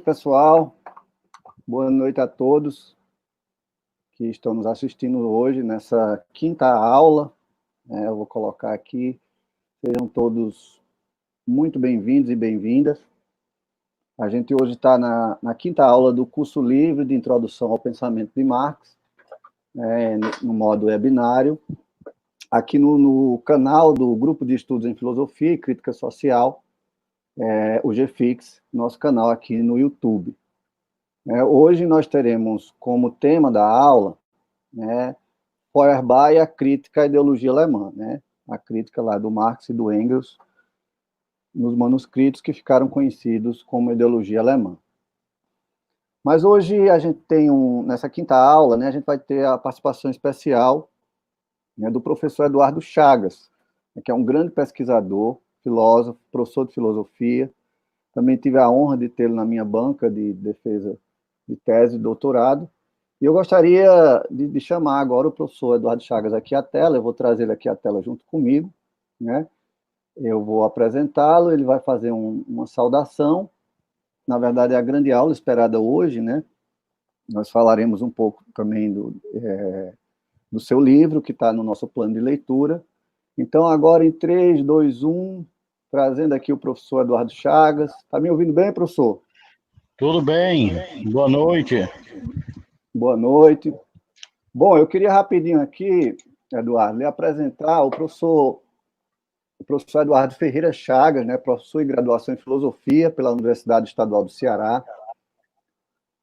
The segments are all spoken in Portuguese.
pessoal. Boa noite a todos que estão nos assistindo hoje nessa quinta aula. Eu vou colocar aqui. Sejam todos muito bem-vindos e bem-vindas. A gente hoje está na quinta aula do curso livre de Introdução ao Pensamento de Marx, no modo webinário, aqui no canal do Grupo de Estudos em Filosofia e Crítica Social, o GFIX, nosso canal aqui no YouTube. Hoje nós teremos como tema da aula, Feuerbach e a crítica à ideologia alemã, a crítica lá do Marx e do Engels, nos manuscritos que ficaram conhecidos como ideologia alemã. Mas hoje a gente tem, nessa quinta aula, a gente vai ter a participação especial do professor Eduardo Chagas, que é um grande pesquisador, filósofo, professor de filosofia. Também tive a honra de tê-lo na minha banca de defesa de tese e doutorado. E eu gostaria de chamar agora o professor Eduardo Chagas aqui à tela. Eu vou trazer ele aqui à tela junto comigo, Eu vou apresentá-lo, ele vai fazer uma saudação. Na verdade, é a grande aula esperada hoje, Nós falaremos um pouco também do seu livro, que está no nosso plano de leitura. Então, agora em 3, 2, 1, trazendo aqui o professor Eduardo Chagas. Está me ouvindo bem, professor? Tudo bem. Boa noite. Boa noite. Bom, eu queria rapidinho aqui, Eduardo, lhe apresentar o professor Eduardo Ferreira Chagas, professor em graduação em filosofia pela Universidade Estadual do Ceará.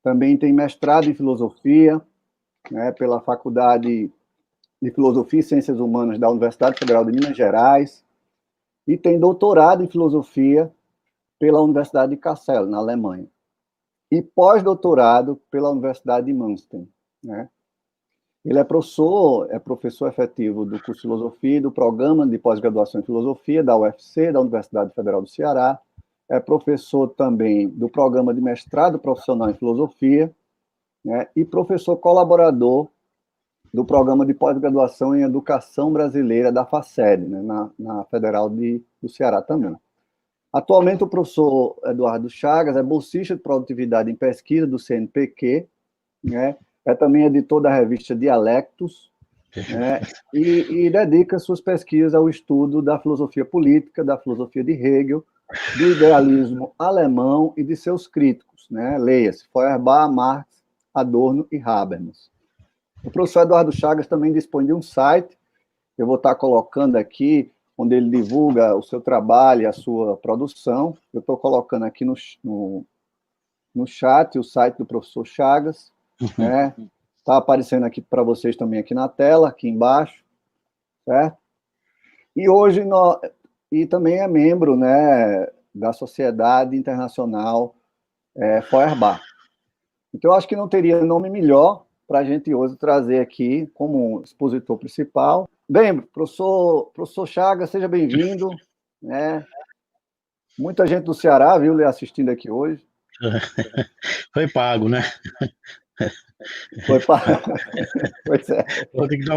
Também tem mestrado em filosofia, pela Faculdade de Filosofia e Ciências Humanas da Universidade Federal de Minas Gerais, e tem doutorado em filosofia pela Universidade de Kassel, na Alemanha, e pós-doutorado pela Universidade de Münster. Ele é professor efetivo do curso de Filosofia e do Programa de Pós-Graduação em Filosofia da UFC, da Universidade Federal do Ceará. É professor também do Programa de Mestrado Profissional em Filosofia, e professor colaborador do Programa de Pós-Graduação em Educação Brasileira da FACED, na Federal do Ceará também. Atualmente, o professor Eduardo Chagas é bolsista de produtividade em pesquisa do CNPq, é também editor da revista Dialectos, e dedica suas pesquisas ao estudo da filosofia política, da filosofia de Hegel, do idealismo alemão e de seus críticos, Leia-se Feuerbach, Marx, Adorno e Habermas. O professor Eduardo Chagas também dispõe de um site, eu vou estar colocando aqui, onde ele divulga o seu trabalho e a sua produção. Eu estou colocando aqui no chat o site do professor Chagas, Está aparecendo aqui para vocês também aqui na tela, aqui embaixo, certo? E hoje e também é membro, da Sociedade Internacional Feuerbach. Então, eu acho que não teria nome melhor para a gente hoje trazer aqui como expositor principal. Bem, professor Chagas, seja bem-vindo. Muita gente do Ceará, viu, lhe assistindo aqui hoje. Foi pago, né? Foi pago. Pois é. Vou ter que dar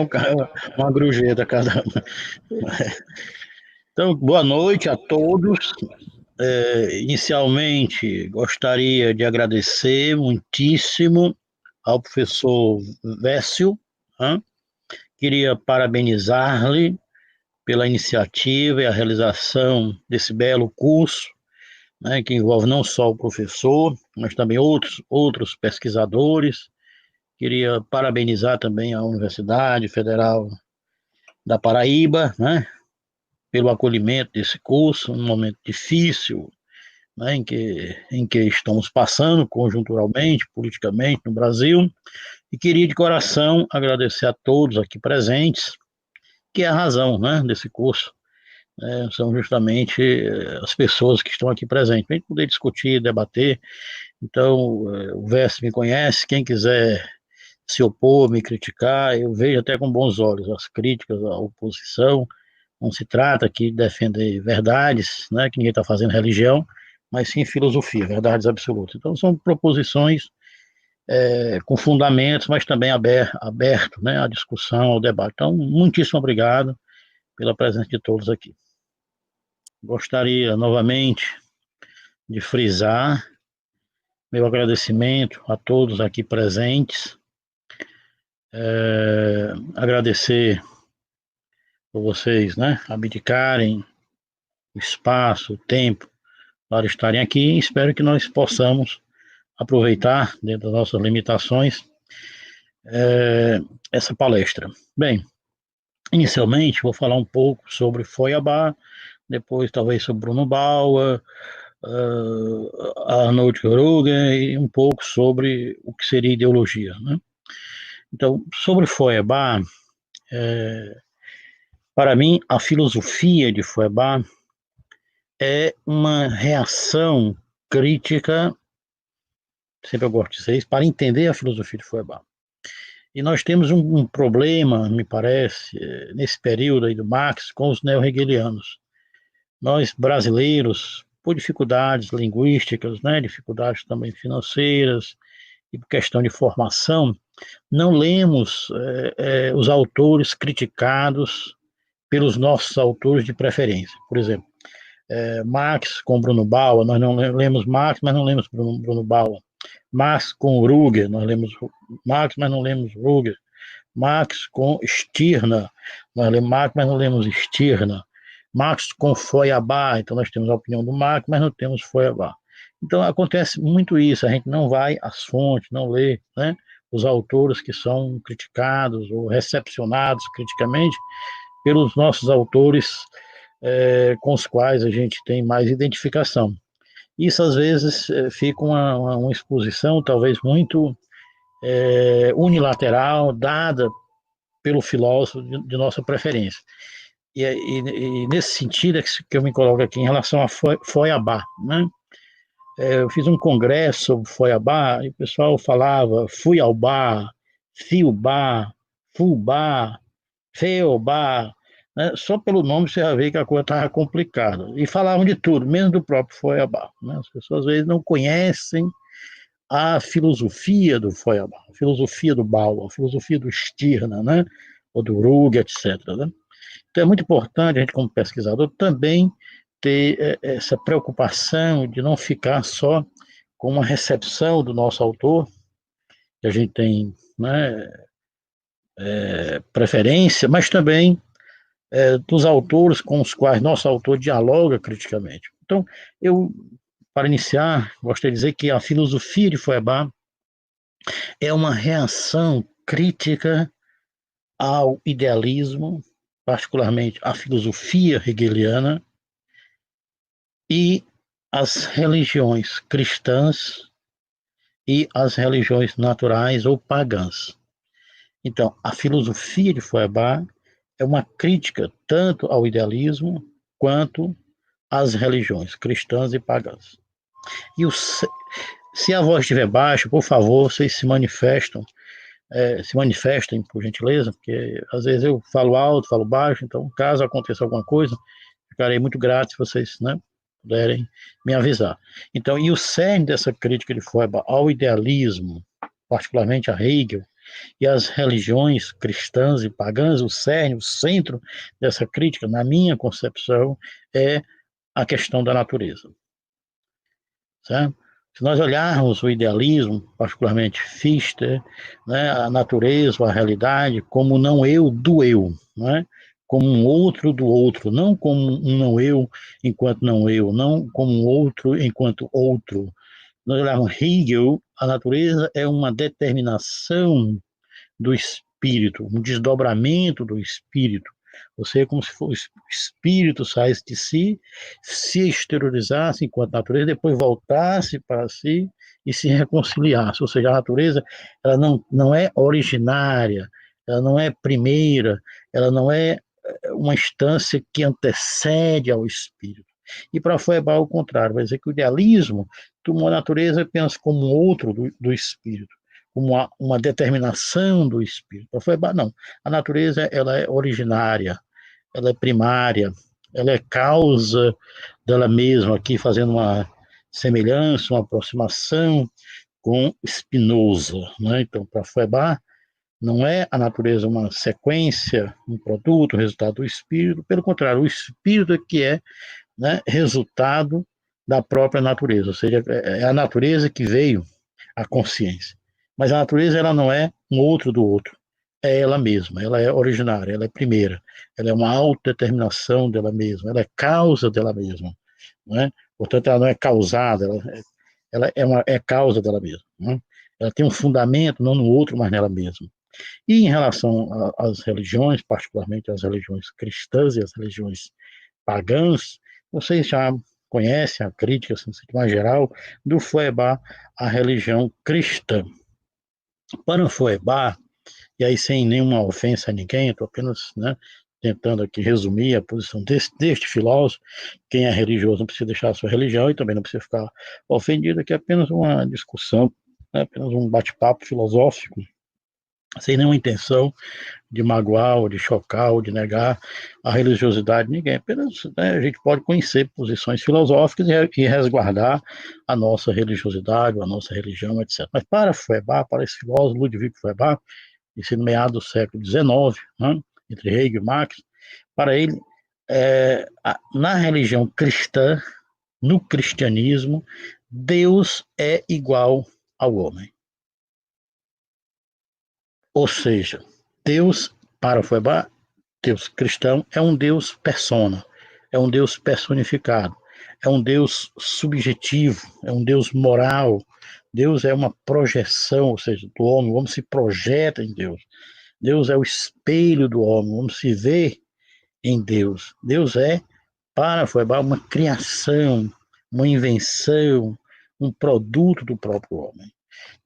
uma grujeta a cada um. Então, boa noite a todos. Inicialmente, gostaria de agradecer muitíssimo ao professor Vécio. Queria parabenizar-lhe pela iniciativa e a realização desse belo curso, que envolve não só o professor, mas também outros pesquisadores. Queria parabenizar também a Universidade Federal da Paraíba, pelo acolhimento desse curso, um momento difícil, em que estamos passando conjunturalmente, politicamente no Brasil. E queria de coração agradecer a todos aqui presentes, que é a razão desse curso. São justamente as pessoas que estão aqui presentes, para a gente poder discutir, debater. Então, o Verso me conhece, quem quiser se opor, me criticar, eu vejo até com bons olhos as críticas à oposição. Não se trata aqui de defender verdades, que ninguém está fazendo religião, mas sim filosofia, verdades absolutas. Então, são proposições com fundamentos, mas também aberto, à discussão, ao debate. Então, muitíssimo obrigado pela presença de todos aqui. Gostaria novamente de frisar meu agradecimento a todos aqui presentes. Agradecer por vocês, né, abdicarem o espaço, o tempo para estarem aqui. Espero que nós possamos aproveitar, dentro das nossas limitações, essa palestra. Bem, inicialmente vou falar um pouco sobre Feuerbach, depois talvez sobre Bruno Bauer, Arnold Ruger e um pouco sobre o que seria ideologia, né? Então, sobre Feuerbach, para mim, a filosofia de Feuerbach é uma reação crítica, sempre eu gosto de dizer isso, para entender a filosofia de Feuerbach. E nós temos um problema, me parece, nesse período aí do Marx, com os neo-hegelianos. Nós, brasileiros, por dificuldades linguísticas, né, dificuldades também financeiras, e por questão de formação, não lemos os autores criticados pelos nossos autores de preferência. Por exemplo, Marx com Bruno Bauer, nós não lemos Marx, mas não lemos Bruno Bauer. Marx com Ruger, nós lemos Marx, mas não lemos Ruger. Marx com Stirner, nós lemos Marx, mas não lemos Stirner. Marx com Feuerbach, então nós temos a opinião do Marx, mas não temos Feuerbach. Então acontece muito isso, a gente não vai às fontes, não lê, né, os autores que são criticados ou recepcionados criticamente pelos nossos autores com os quais a gente tem mais identificação. Isso às vezes fica uma exposição talvez muito unilateral, dada pelo filósofo de nossa preferência. E nesse sentido é que eu me coloco aqui em relação a Feuerbach, né? Eu fiz um congresso sobre Feuerbach e o pessoal falava fui ao bar, fio bar, full bar, feo bar, né? Só pelo nome você já vê que a coisa estava complicada. E falavam de tudo, menos do próprio Feuerbach, né? As pessoas às vezes não conhecem a filosofia do Feuerbach, a filosofia do Bauer, a filosofia do Stirner, né? Ou do Ruge, etc. Né? Então é muito importante a gente, como pesquisador, também ter essa preocupação de não ficar só com uma recepção do nosso autor, que a gente tem, né, preferência, mas também dos autores com os quais nosso autor dialoga criticamente. Então, para iniciar, gostaria de dizer que a filosofia de Feuerbach é uma reação crítica ao idealismo, particularmente à filosofia hegeliana, e as religiões cristãs e as religiões naturais ou pagãs. Então, a filosofia de Feuerbach é uma crítica tanto ao idealismo quanto às religiões cristãs e pagãs. E se a voz estiver baixa, por favor, vocês se manifestem, por gentileza, porque às vezes eu falo alto, falo baixo, então caso aconteça alguma coisa, ficarei muito grato se vocês, né, puderem me avisar. Então, e o cerne dessa crítica de Feuerbach ao idealismo, particularmente a Hegel, e as religiões cristãs e pagãs, o cerne, o centro dessa crítica, na minha concepção, é a questão da natureza. Certo? Se nós olharmos o idealismo, particularmente Fichte, né, a natureza, a realidade, como não eu do eu, né, como um outro do outro, não como um não eu enquanto não eu, não como um outro enquanto outro. Nós olharmos Hegel, a natureza é uma determinação do espírito, um desdobramento do espírito. Você é como se o espírito saísse de si, se exteriorizasse enquanto natureza, depois voltasse para si e se reconciliasse. Ou seja, a natureza ela não é originária, ela não é primeira, ela não é uma instância que antecede ao espírito. E para Feuerbach, ao contrário, vai dizer que o idealismo tomou a natureza apenas como outro do espírito, como uma determinação do espírito. Para Feuerbach, não. A natureza ela é originária, ela é primária, ela é causa dela mesma, aqui fazendo uma semelhança, uma aproximação com Spinoza. Né? Então, para Feuerbach, não é a natureza uma sequência, um produto, um resultado do espírito, pelo contrário, o espírito é que é, né, resultado da própria natureza, ou seja, é a natureza que veio a consciência. Mas a natureza, ela não é um outro do outro, é ela mesma, ela é originária, ela é primeira, ela é uma autodeterminação dela mesma, ela é causa dela mesma, não é? Portanto, ela não é causada, ela é causa dela mesma, não é? Ela tem um fundamento não no outro, mas nela mesma. E em relação às religiões, particularmente as religiões cristãs e as religiões pagãs, vocês já conhecem a crítica, assim, de mais geral, do Feuerbach à religião cristã. Para o Feuerbach, e aí sem nenhuma ofensa a ninguém, estou apenas, né, tentando aqui resumir a posição deste filósofo. Quem é religioso não precisa deixar a sua religião e também não precisa ficar ofendido, aqui é apenas uma discussão, né, apenas um bate-papo filosófico, sem nenhuma intenção de magoar, ou de chocar, ou de negar a religiosidade de ninguém. Apenas, né, a gente pode conhecer posições filosóficas e resguardar a nossa religiosidade, a nossa religião, etc. Mas para Feuerbach, para esse filósofo Ludwig Feuerbach, esse meado do século XIX, né, entre Hegel e Marx, para ele, na religião cristã, no cristianismo, Deus é igual ao homem. Ou seja, Deus, para Feuerbach, Deus cristão é um Deus persona, é um Deus personificado, é um Deus subjetivo, é um Deus moral. Deus é uma projeção, ou seja, do homem. O homem se projeta em Deus. Deus é o espelho do homem. O homem se vê em Deus. Deus é, para Feuerbach, uma criação, uma invenção, um produto do próprio homem.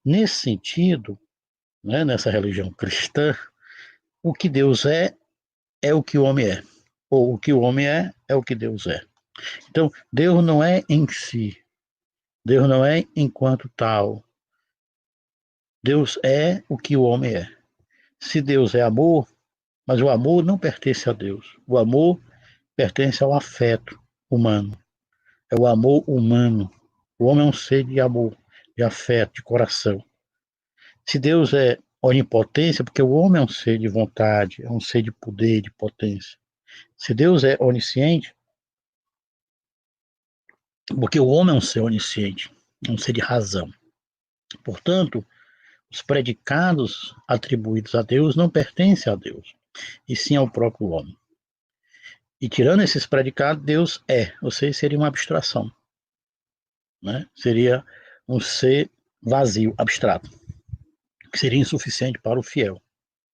Nesse sentido, né, nessa religião cristã, o que Deus é o que o homem é. Ou o que o homem é o que Deus é. Então, Deus não é em si. Deus não é enquanto tal. Deus é o que o homem é. Se Deus é amor, mas o amor não pertence a Deus. O amor pertence ao afeto humano. É o amor humano. O homem é um ser de amor, de afeto, de coração. Se Deus é onipotência, porque o homem é um ser de vontade, é um ser de poder, de potência. Se Deus é onisciente, porque o homem é um ser onisciente, é um ser de razão. Portanto, os predicados atribuídos a Deus não pertencem a Deus, e sim ao próprio homem. E tirando esses predicados, Deus é, ou seja, seria uma abstração, né? Seria um ser vazio, abstrato, que seria insuficiente para o fiel,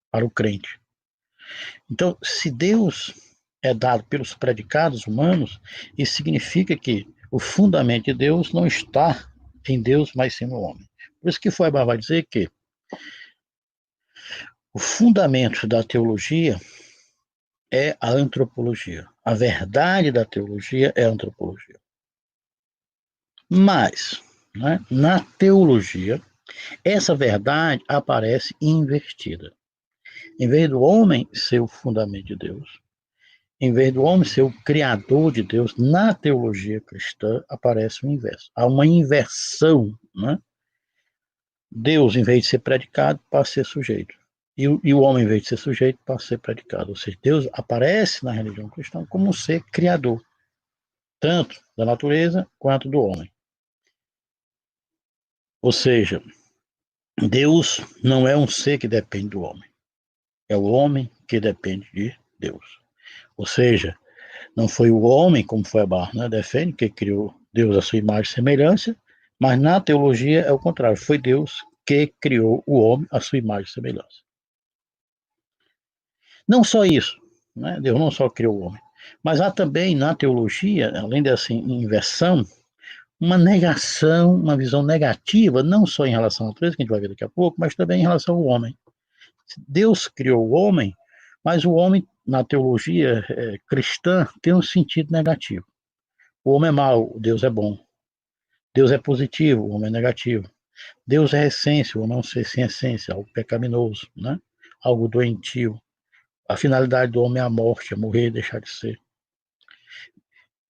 para o crente. Então, se Deus é dado pelos predicados humanos, isso significa que o fundamento de Deus não está em Deus, mas sim no homem. Por isso que Feuerbach vai dizer que o fundamento da teologia é a antropologia. A verdade da teologia é a antropologia. Mas, né, na teologia, essa verdade aparece invertida. Em vez do homem ser o fundamento de Deus, em vez do homem ser o criador de Deus, na teologia cristã aparece o inverso. Há uma inversão, né? Deus, em vez de ser predicado, passa a ser sujeito. E o homem, em vez de ser sujeito, passa a ser predicado. Ou seja, Deus aparece na religião cristã como um ser criador, tanto da natureza quanto do homem. Ou seja, Deus não é um ser que depende do homem. É o homem que depende de Deus. Ou seja, não foi o homem, como foi a Barra, né, defende, que criou Deus à sua imagem e semelhança, mas na teologia é o contrário. Foi Deus que criou o homem à sua imagem e semelhança. Não só isso, né? Deus não só criou o homem, mas há também na teologia, além dessa inversão, uma negação, uma visão negativa, não só em relação à natureza, que a gente vai ver daqui a pouco, mas também em relação ao homem. Deus criou o homem, mas o homem, na teologia cristã, tem um sentido negativo. O homem é mau, Deus é bom. Deus é positivo, o homem é negativo. Deus é essência, o homem é um ser sem essência, algo pecaminoso, né? Algo doentio. A finalidade do homem é a morte, é morrer e deixar de ser.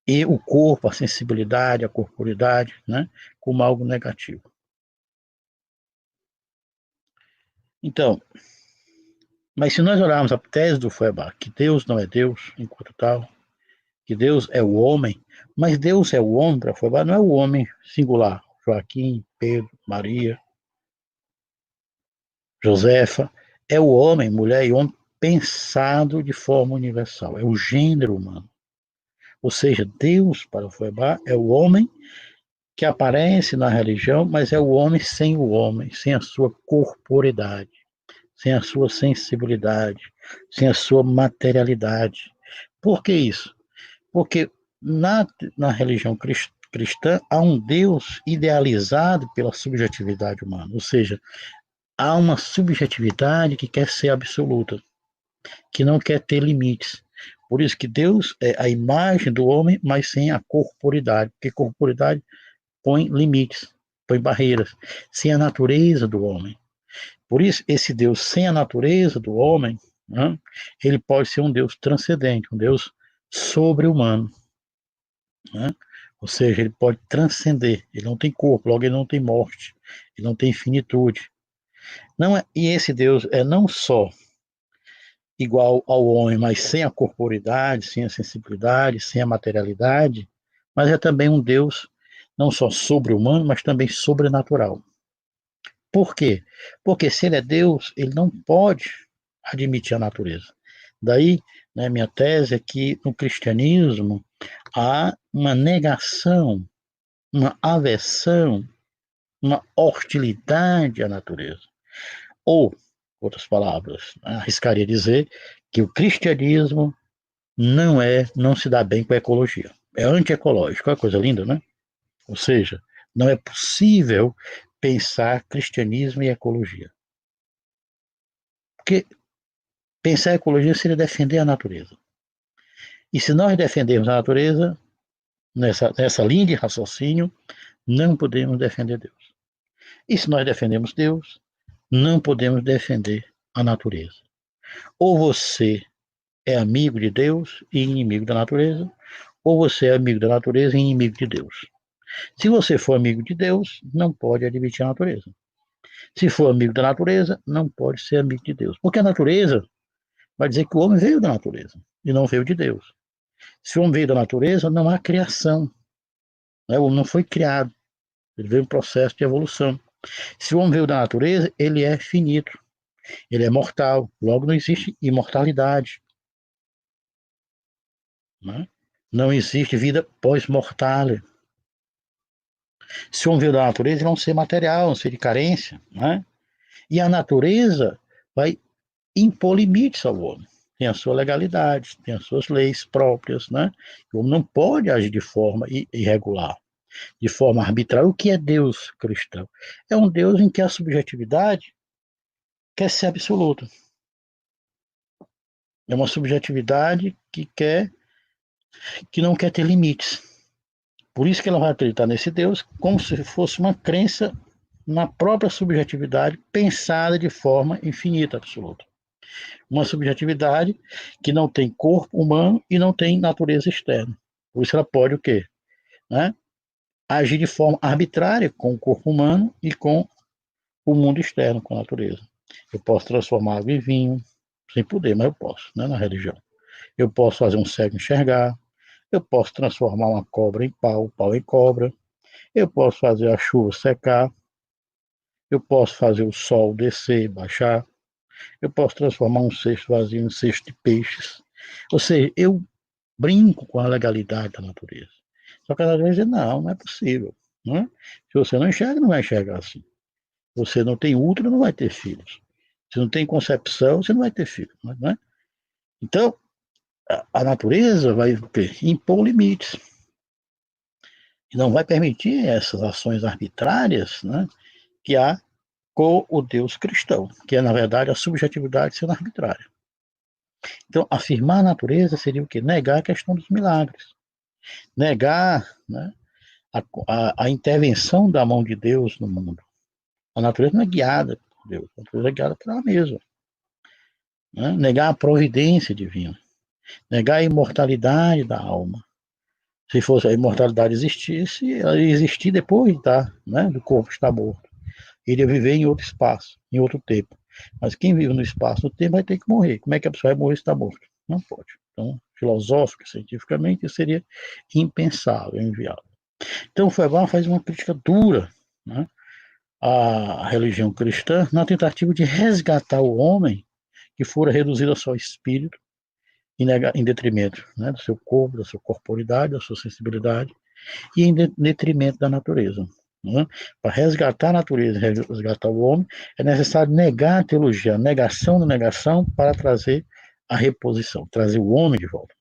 E o corpo, a sensibilidade, a corporidade, né? Como algo negativo. Então, mas se nós olharmos a tese do Feuerbach, que Deus não é Deus, enquanto tal, que Deus é o homem, mas Deus é o homem para Feuerbach, não é o homem singular, Joaquim, Pedro, Maria, Josefa, é o homem, mulher e homem pensado de forma universal, é o gênero humano. Ou seja, Deus para Feuerbach é o homem que aparece na religião, mas é o homem sem o homem, sem a sua corporeidade, sem a sua sensibilidade, sem a sua materialidade. Por que isso? Porque na religião cristã há um Deus idealizado pela subjetividade humana, ou seja, há uma subjetividade que quer ser absoluta, que não quer ter limites. Por isso que Deus é a imagem do homem, mas sem a corporidade, porque corporidade põe limites, põe barreiras, sem a natureza do homem. Por isso, esse Deus sem a natureza do homem, né, ele pode ser um Deus transcendente, um Deus sobre-humano. Né? Ou seja, ele pode transcender, ele não tem corpo, logo ele não tem morte, ele não tem finitude. Não é, e esse Deus é não só igual ao homem, mas sem a corporidade, sem a sensibilidade, sem a materialidade, mas é também um Deus não só sobre-humano, mas também sobrenatural. Por quê? Porque se ele é Deus, ele não pode admitir a natureza. Daí, né, minha tese é que no cristianismo há uma negação, uma aversão, uma hostilidade à natureza. Ou, outras palavras, arriscaria dizer que o cristianismo não se dá bem com a ecologia. É antiecológico, é uma coisa linda, né? Ou seja, não é possível pensar cristianismo e ecologia. Porque pensar ecologia seria defender a natureza. E se nós defendermos a natureza, nessa linha de raciocínio, não podemos defender Deus. E se nós defendemos Deus, não podemos defender a natureza. Ou você é amigo de Deus e inimigo da natureza, ou você é amigo da natureza e inimigo de Deus. Se você for amigo de Deus, não pode admitir a natureza. Se for amigo da natureza, não pode ser amigo de Deus. Porque a natureza vai dizer que o homem veio da natureza e não veio de Deus. Se o homem veio da natureza, não há criação. Né? O homem não foi criado. Ele veio em um processo de evolução. Se o homem veio da natureza, ele é finito. Ele é mortal. Logo, não existe imortalidade. Né? Não existe vida pós-mortal. Se o homem veio da natureza, ele é um ser material, um ser de carência. Né? E a natureza vai impor limites ao homem. Tem a sua legalidade, tem as suas leis próprias, né? O homem não pode agir de forma irregular, de forma arbitrária. O que é Deus cristão? É um Deus em que a subjetividade quer ser absoluta. É uma subjetividade que não quer ter limites. Por isso que ela vai acreditar nesse Deus como se fosse uma crença na própria subjetividade pensada de forma infinita, absoluta. Uma subjetividade que não tem corpo humano e não tem natureza externa. Por isso ela pode o quê? Né? Agir de forma arbitrária com o corpo humano e com o mundo externo, com a natureza. Eu posso transformar água em vinho, sem poder, mas eu posso, né, na religião. Eu posso fazer um cego enxergar, eu posso transformar uma cobra em pau, pau em cobra, eu posso fazer a chuva secar, eu posso fazer o sol descer, baixar, eu posso transformar um cesto vazio em cesto de peixes. Ou seja, eu brinco com a legalidade da natureza. Só que às vezes não é possível. Né? Se você não enxerga, não vai enxergar assim. Se você não tem útero, não vai ter filhos. Se não tem concepção, você não vai ter filho. Né? Então, a natureza vai impor limites. E não vai permitir essas ações arbitrárias, né, que há com o Deus cristão, que é, na verdade, a subjetividade sendo arbitrária. Então, afirmar a natureza seria o quê? Negar a questão dos milagres. Negar, né, a intervenção da mão de Deus no mundo. A natureza não é guiada por Deus, a natureza é guiada por ela mesma. Né? Negar a providência divina. Negar a imortalidade da alma. Se fosse a imortalidade existisse, ela ia existir depois né, do corpo estar morto. Iria viver em outro espaço, em outro tempo. Mas quem vive no espaço, no tempo, vai ter que morrer. Como é que a pessoa vai morrer se está morto? Não pode. Então, filosófica, cientificamente, isso seria impensável, inviável. Então, o Feuerbach faz uma crítica dura, né, à religião cristã na tentativa de resgatar o homem que fora reduzido a só espírito em detrimento, né, do seu corpo, da sua corporidade, da sua sensibilidade e em detrimento da natureza. Né? Para resgatar a natureza, resgatar o homem, é necessário negar a teologia, a negação da negação para trazer a reposição, trazer o homem de volta.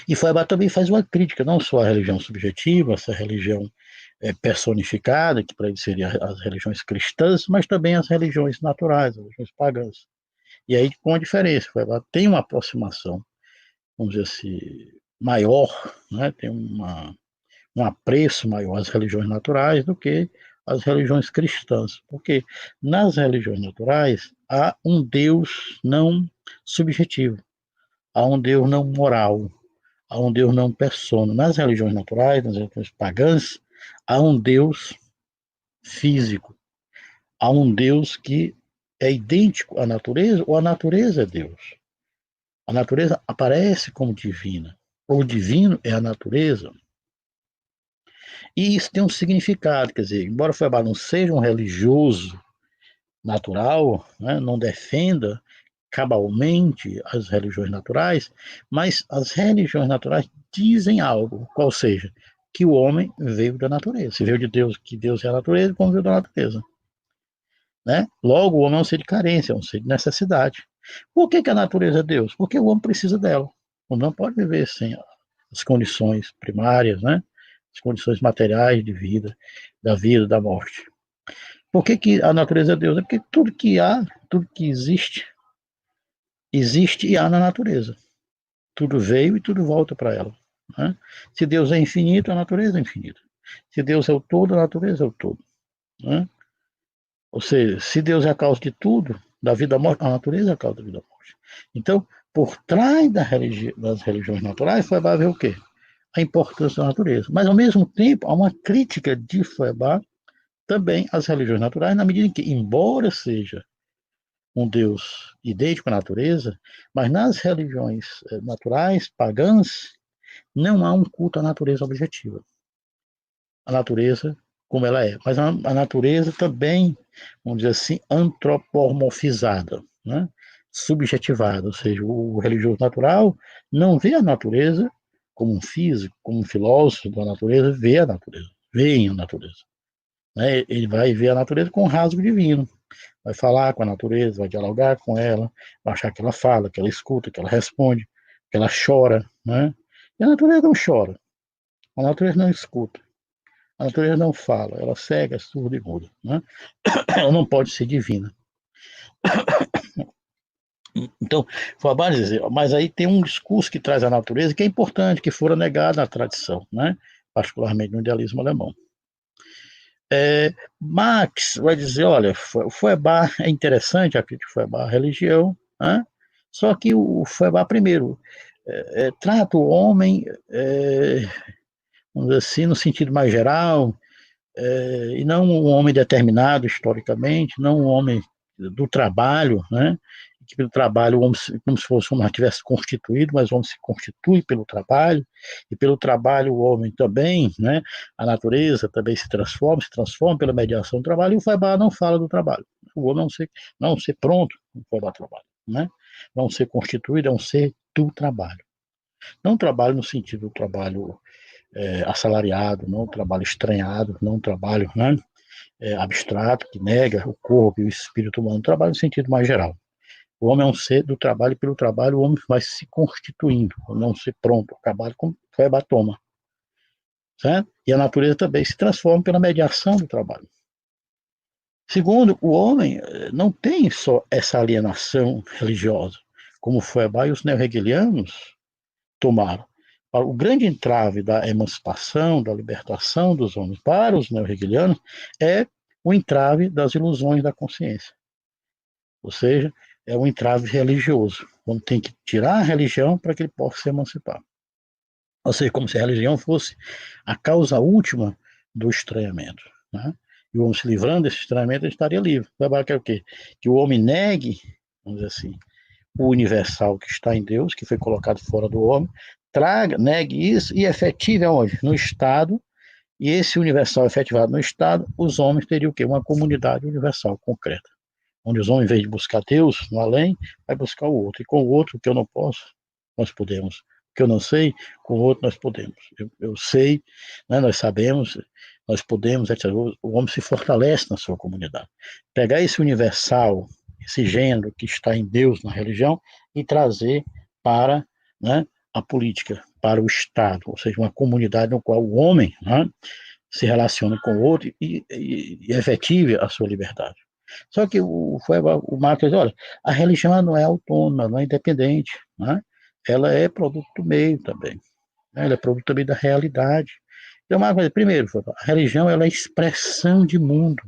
E Feuerbach também faz uma crítica, não só à religião subjetiva, essa religião personificada, que para ele seria as religiões cristãs, mas também as religiões naturais, as religiões pagãs. E aí, com a diferença, Feuerbach tem uma aproximação, vamos dizer assim, maior, né? Tem um apreço maior às religiões naturais do que às religiões cristãs, porque nas religiões naturais há um Deus não subjetivo, há um Deus não moral, há um Deus não persona. Nas religiões naturais, nas religiões pagãs, há um Deus físico, há um Deus que é idêntico à natureza, ou a natureza é Deus. A natureza aparece como divina. O divino é a natureza. E isso tem um significado, quer dizer, embora o Feuerbach não seja um religioso natural, né, não defenda cabalmente as religiões naturais, mas as religiões naturais dizem algo, qual seja, que o homem veio da natureza. Se veio de Deus, que Deus é a natureza, como veio da natureza. Né? Logo, o homem é um ser de carência, é um ser de necessidade. Por que a natureza é Deus? Porque o homem precisa dela. O homem não pode viver sem as condições primárias, né? As condições materiais de vida, da morte. Por que a natureza é Deus? É porque tudo que há, tudo que existe, existe e há na natureza. Tudo veio e tudo volta para ela. Né? Se Deus é infinito, a natureza é infinita. Se Deus é o todo, a natureza é o todo. Né? Ou seja, se Deus é a causa de tudo, da vida à morte, a natureza é a causa da vida à morte. Então, por trás das religiões naturais, Feuerbach vê o quê? A importância da natureza. Mas, ao mesmo tempo, há uma crítica de Feuerbach também às religiões naturais, na medida em que, embora seja um Deus idêntico à natureza, mas nas religiões naturais, pagãs, não há um culto à natureza objetiva. A natureza como ela é. Mas a natureza também, vamos dizer assim, antropomorfizada, né? Subjetivada, ou seja, o religioso natural não vê a natureza como um físico, como um filósofo da natureza, vê a natureza, vê a natureza. Né? Ele vai ver a natureza com um rasgo divino, vai falar com a natureza, vai dialogar com ela, vai achar que ela fala, que ela escuta, que ela responde, que ela chora. Né? E a natureza não chora, a natureza não escuta. A natureza não fala, ela cega, é surda e muda. Né? Ela não pode ser divina. Então, foi a base de dizer, mas aí tem um discurso que traz a natureza que é importante, que fora negado na tradição, né? Particularmente no idealismo alemão. Marx vai dizer, olha, Feuerbach é interessante, a crítica de Feuerbach à religião, né? Só que o Feuerbach, primeiro, trata o homem, vamos dizer assim, no sentido mais geral, e não um homem determinado historicamente, não um homem do trabalho, né? Que pelo trabalho o homem, como se fosse um homem tivesse constituído, mas o homem se constitui pelo trabalho, e pelo trabalho o homem também, né? A natureza também se transforma pela mediação do trabalho, e o Feuerbach não fala do trabalho. O homem não ser pronto para o trabalho, né? Não ser constituído, é um ser do trabalho. Não trabalho no sentido do trabalho assalariado, não trabalho estranhado, não trabalho, né, abstrato, que nega o corpo e o espírito humano, trabalho no sentido mais geral. O homem é um ser do trabalho e pelo trabalho o homem vai se constituindo, não ser pronto, o trabalho como Feuerbach toma. Certo? E a natureza também se transforma pela mediação do trabalho. Segundo, o homem não tem só essa alienação religiosa, como Feuerbach e os neo-hegelianos tomaram. O grande entrave da emancipação, da libertação dos homens para os neo-hegelianos é o entrave das ilusões da consciência. Ou seja, é um entrave religioso. O homem tem que tirar a religião para que ele possa se emancipar. Ou seja, como se a religião fosse a causa última do estranhamento. Né? E o homem se livrando desse estranhamento, ele estaria livre. O trabalho quer o quê? Que o homem negue, vamos dizer assim, o universal que está em Deus, que foi colocado fora do homem, traga, negue isso e efetive aonde? No Estado. E esse universal efetivado no Estado, os homens teriam o quê? Uma comunidade universal concreta, onde os homens, em vez de buscar Deus no além, vai buscar o outro. E com o outro, que eu não posso, nós podemos. O que eu não sei, com o outro nós podemos. Eu sei, né, nós sabemos, nós podemos, etc. O homem se fortalece na sua comunidade. Pegar esse universal, esse gênero que está em Deus, na religião, e trazer para, né, a política, para o Estado, ou seja, uma comunidade no qual o homem, né, se relaciona com o outro e efetive a sua liberdade. Só que o Marx diz, olha, a religião não é autônoma, não é independente, né? Ela é produto do meio também, né? Ela é produto também da realidade. Então, Marx, primeiro, a religião ela é expressão de mundo,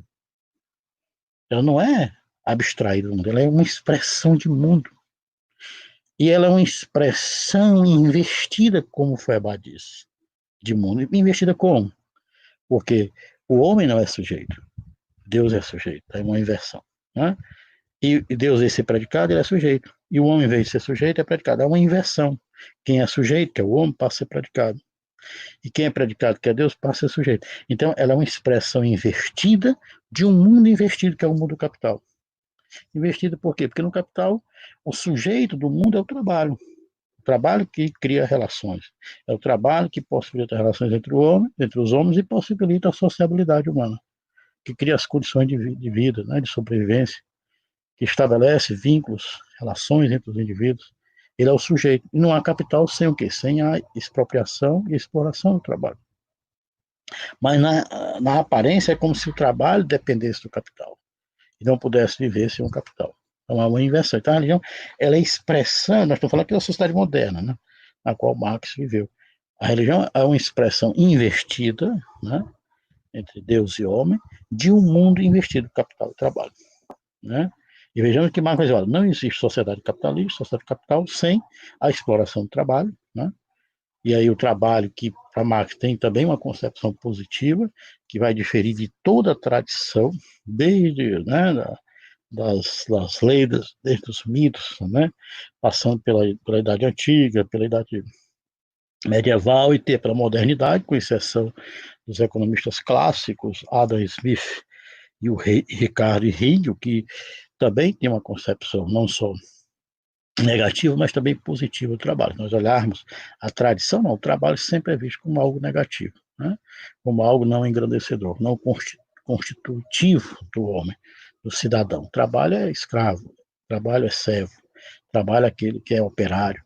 ela não é abstraída do mundo, ela é uma expressão de mundo. E ela é uma expressão investida, como Feuerbach diz, de mundo. Investida como? Porque o homem não é sujeito, Deus é sujeito, é uma inversão, né? E Deus, esse predicado, ele é sujeito. E o homem, em vez de ser sujeito, é predicado. É uma inversão. Quem é sujeito, que é o homem, passa a ser predicado. E quem é predicado, que é Deus, passa a ser sujeito. Então, ela é uma expressão invertida de um mundo invertido, que é o mundo capital. Invertida por quê? Porque no capital, o sujeito do mundo é o trabalho. O trabalho que cria relações. É o trabalho que possibilita relações entre o homem, entre os homens e possibilita a sociabilidade humana, que cria as condições de vida, né, de sobrevivência, que estabelece vínculos, relações entre os indivíduos. Ele é o sujeito. E não há capital sem o quê? Sem a expropriação e exploração do trabalho. Mas na aparência é como se o trabalho dependesse do capital e não pudesse viver sem um capital. Então há uma inversão. Então a religião ela é expressão, nós estamos falando aqui da sociedade moderna, né, na qual Marx viveu. A religião é uma expressão invertida, né, entre Deus e homem, de um mundo investido no capital e trabalho, né? E vejamos que Marx diz, olha, não existe sociedade capitalista, sociedade capital sem a exploração do trabalho, né? E aí o trabalho que para Marx tem também uma concepção positiva, que vai diferir de toda a tradição, desde, né, das lendas, desde os mitos, né, passando pela Idade Antiga, pela Idade Medieval e ter pela modernidade, com exceção dos economistas clássicos, Adam Smith e o Ricardo Rígio, que também tem uma concepção não só negativa, mas também positiva do trabalho. Se nós olharmos a tradição, não, o trabalho sempre é visto como algo negativo, né? Como algo não engrandecedor, não constitutivo do homem, do cidadão. O trabalho é escravo, o trabalho é servo, o trabalho é aquele que é operário.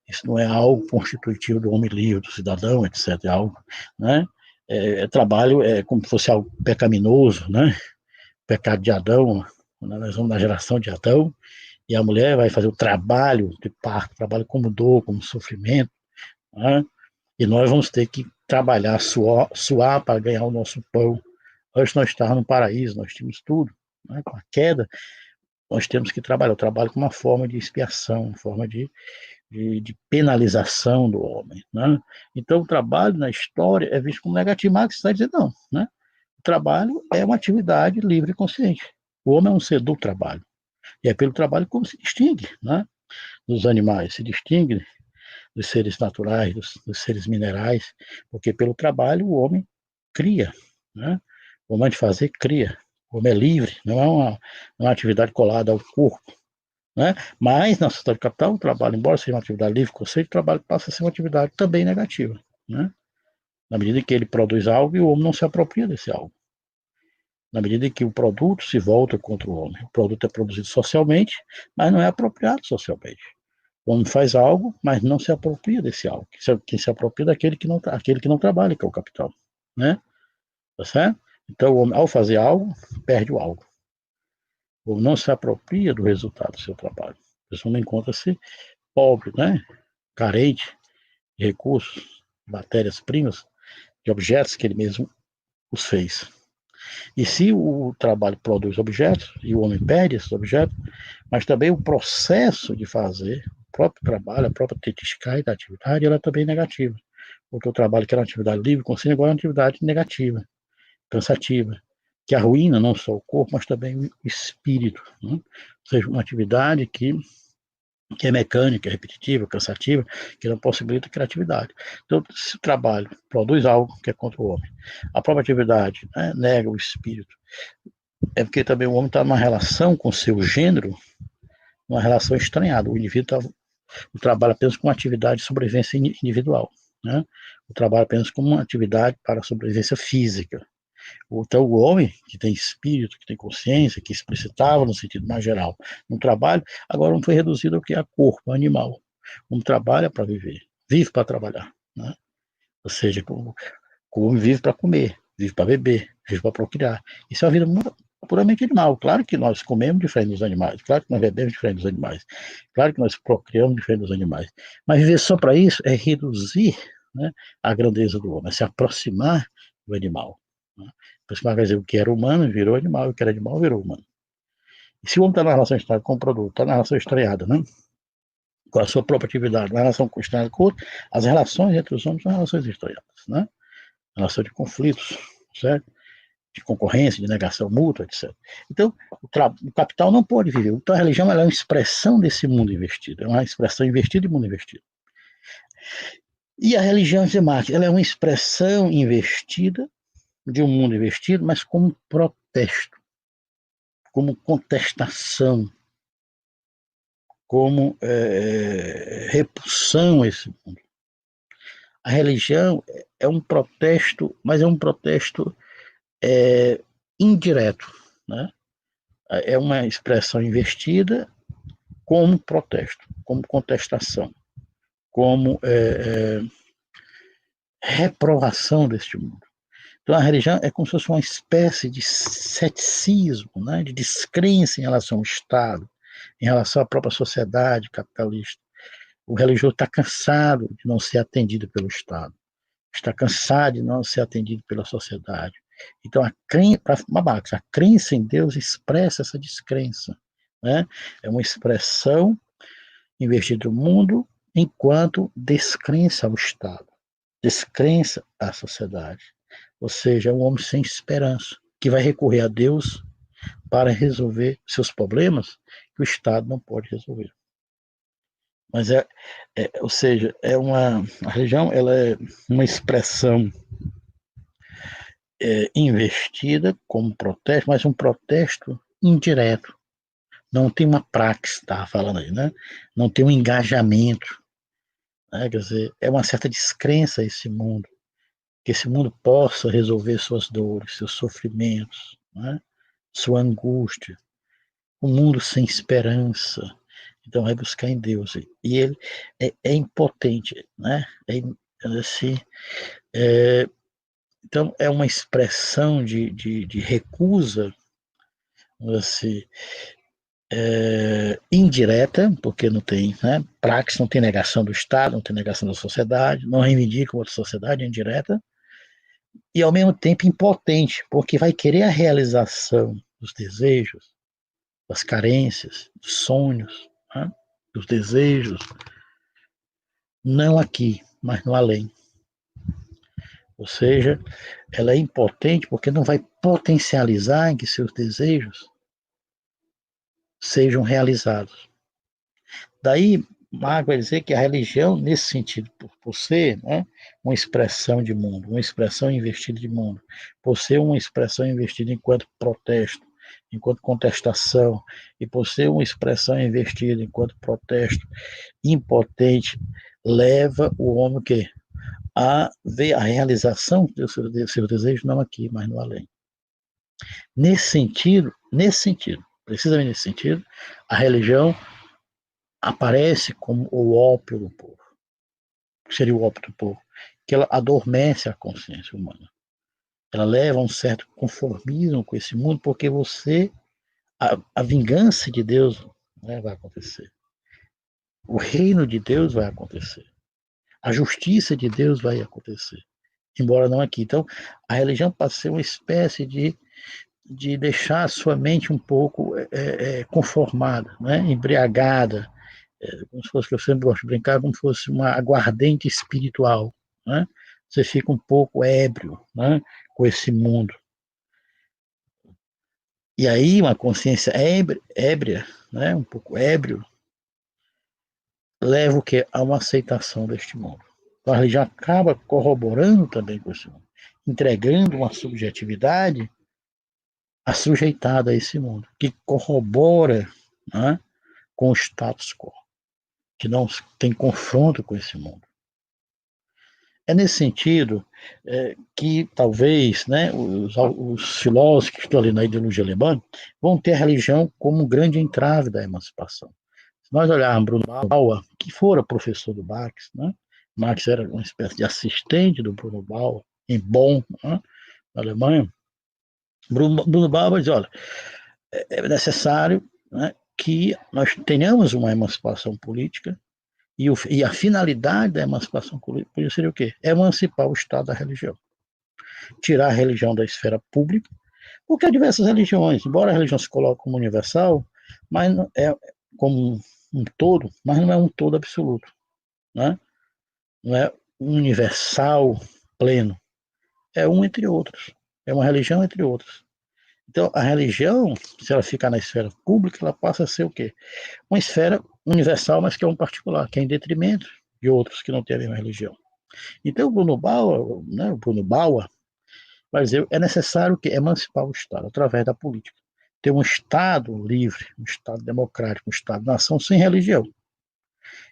Isso não é algo constitutivo do homem livre, do cidadão, etc. É algo, né? Trabalho é como se fosse algo pecaminoso, né? Pecado de Adão, né? Nós vamos na geração de Adão, e a mulher vai fazer o trabalho de parto, trabalho como dor, como sofrimento, né? E nós vamos ter que trabalhar, suar para ganhar o nosso pão. Hoje nós estávamos no paraíso, nós tínhamos tudo, né? Com a queda, nós temos que trabalhar. O trabalho como uma forma de expiação, uma forma de penalização do homem, né? Então, o trabalho na história é visto como negativo. Marx está dizendo não, né? O trabalho é uma atividade livre e consciente. O homem é um ser do trabalho. E é pelo trabalho como se distingue, né, dos animais, se distingue dos seres naturais, dos seres minerais, porque pelo trabalho o homem cria, né? O homem de fazer cria. O homem é livre, não é uma atividade colada ao corpo, né? Mas na sociedade capital o trabalho, embora seja uma atividade livre, conceito, o trabalho passa a ser uma atividade também negativa, né? Na medida que ele produz algo e o homem não se apropria desse algo. Na medida em que o produto se volta contra o homem. O produto é produzido socialmente, mas não é apropriado socialmente. O homem faz algo, mas não se apropria desse algo. Quem se apropria é aquele que não trabalha, que é o capital. Né? Tá certo? Então, o homem, ao fazer algo, perde o algo. O homem não se apropria do resultado do seu trabalho. A pessoa não encontra-se pobre, né? Carente de recursos, matérias-primas, de objetos que ele mesmo os fez. E se o trabalho produz objetos, e o homem perde esses objetos, mas também o processo de fazer, o próprio trabalho, a própria teticais da atividade, ela é também negativa. Porque o trabalho que era uma atividade livre, consciente, agora é uma atividade negativa, cansativa, que arruína não só o corpo, mas também o espírito. Né? Ou seja, uma atividade que que é mecânica, repetitiva, cansativa, que não possibilita criatividade. Então, se o trabalho produz algo que é contra o homem, a própria atividade, né, nega o espírito, é porque também o homem está numa relação com o seu gênero, uma relação estranhada. O indivíduo trabalha apenas com uma atividade de sobrevivência individual, né? O trabalho apenas como uma atividade para a sobrevivência física. Então, o homem que tem espírito, que tem consciência, que explicitava no sentido mais geral no trabalho, agora não foi reduzido ao que é corpo, animal. Um trabalha para viver, vive para trabalhar, né? Ou seja, o homem vive para comer, vive para beber, vive para procriar. Isso é uma vida puramente animal. Claro que nós comemos diferente dos animais, claro que nós bebemos diferente dos animais, claro que nós procriamos diferente dos animais. Mas viver só para isso é reduzir, né, a grandeza do homem, é se aproximar do animal. Né? Aproximar quer dizer, o que era humano virou animal, o que era animal virou humano. E se o homem está na relação estranhada com o produto, está na relação estranhada, né? Com a sua própria atividade, na relação estranhada com o outro, as relações entre os homens são relações estranhadas, né? Relação de conflitos, certo? De concorrência, de negação mútua, etc. Então, o capital não pode viver. Então, a religião é uma expressão desse mundo investido, é uma expressão investida de mundo investido. E a religião Zemak, ela é uma expressão investida de um mundo investido, mas como protesto, como contestação, como repulsão a esse mundo. A religião é um protesto, mas é um protesto indireto, né? É uma expressão investida como protesto, como contestação, como reprovação deste mundo. Então a religião é como se fosse uma espécie de ceticismo, né, de descrença em relação ao Estado, em relação à própria sociedade capitalista. O religioso está cansado de não ser atendido pelo Estado, está cansado de não ser atendido pela sociedade. Então, a crença em Deus expressa essa descrença. Né? É uma expressão investida no mundo enquanto descrença ao Estado, descrença à sociedade. Ou seja, é um homem sem esperança, que vai recorrer a Deus para resolver seus problemas que o Estado não pode resolver. Mas ou seja, a religião ela é uma expressão investida como protesto, mas um protesto indireto. Não tem uma praxis, estava falando aí, né? Não tem um engajamento. Né? Quer dizer, é uma certa descrença a esse mundo, que esse mundo possa resolver suas dores, seus sofrimentos, né? Sua angústia. Um mundo sem esperança. Então vai buscar em Deus. E ele é impotente, né? Assim, então é uma expressão de recusa, assim, indireta, porque não tem, né, praxis, não tem negação do Estado, não tem negação da sociedade, não reivindica outra sociedade, é indireta, e ao mesmo tempo impotente, porque vai querer a realização dos desejos, das carências, dos sonhos, né, dos desejos, não aqui, mas no além. Ou seja, ela é impotente porque não vai potencializar em que seus desejos sejam realizados. Daí, Marco vai dizer que a religião, nesse sentido, por ser, né, uma expressão de mundo, uma expressão investida de mundo, por ser uma expressão investida enquanto protesto, enquanto contestação, e por ser uma expressão investida enquanto protesto impotente, leva o homem que a ver a realização dos seus desejos não aqui, mas no além. Nesse sentido, precisamente nesse sentido, a religião aparece como o ópio do povo. O que seria o ópio do povo? Que ela adormece a consciência humana. Ela leva a um certo conformismo com esse mundo, porque a vingança de Deus, né, vai acontecer. O reino de Deus vai acontecer. A justiça de Deus vai acontecer. Embora não aqui. Então, a religião passa a ser uma espécie de deixar a sua mente um pouco conformada, né? Embriagada, como se fosse, que eu sempre gosto de brincar, como se fosse uma aguardente espiritual. Né? Você fica um pouco ébrio, né, com esse mundo. E aí uma consciência ébria, né, um pouco ébrio, leva o quê? A uma aceitação deste mundo. Então, a religião acaba corroborando também com esse mundo, entregando uma subjetividade assujeitada a esse mundo, que corrobora, né, com o status quo, que não tem confronto com esse mundo. É nesse sentido que talvez, né, os filósofos que estão ali na ideologia alemã vão ter a religião como um grande entrave da emancipação. Se nós olharmos Bruno Bauer, que fora professor do Marx, né? Marx era uma espécie de assistente do Bruno Bauer, em Bonn, né, na Alemanha. Bruno Bauer diz, olha, é necessário, né, que nós tenhamos uma emancipação política e a finalidade da emancipação política seria o quê? Emancipar o Estado da religião. Tirar a religião da esfera pública, porque há diversas religiões, embora a religião se coloque como universal, mas não é como um todo, mas não é um todo absoluto, né? Não é universal, pleno, é um entre outros, é uma religião entre outras. Então, a religião, se ela ficar na esfera pública, ela passa a ser o quê? Uma esfera universal, mas que é um particular, que é em detrimento de outros que não têm a mesma religião. Então, o Bruno Bauer vai dizer, é necessário que emancipar o Estado através da política. Ter um Estado livre, um Estado democrático, um Estado-nação sem religião.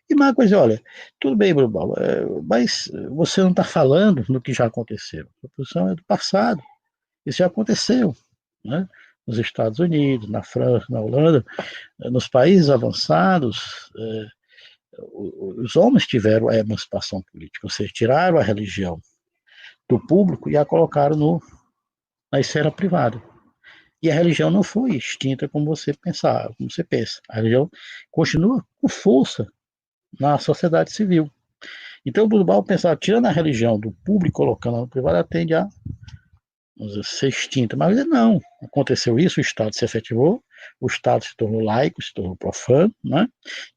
E Marco vai dizer, olha, tudo bem, Bruno Bauer, mas você não está falando no que já aconteceu. A posição é do passado. Isso já aconteceu, né? Nos Estados Unidos, na França, na Holanda, nos países avançados, os homens tiveram a emancipação política, ou seja, tiraram a religião do público e a colocaram na esfera privada. E a religião não foi extinta como você pensar, como você pensa. A religião continua com força na sociedade civil. Então o Budubal pensava, tirando a religião do público e colocando no privado, ela tende a, vamos dizer, ser extinta. Mas não, aconteceu isso, o Estado se efetivou, o Estado se tornou laico, se tornou profano, né?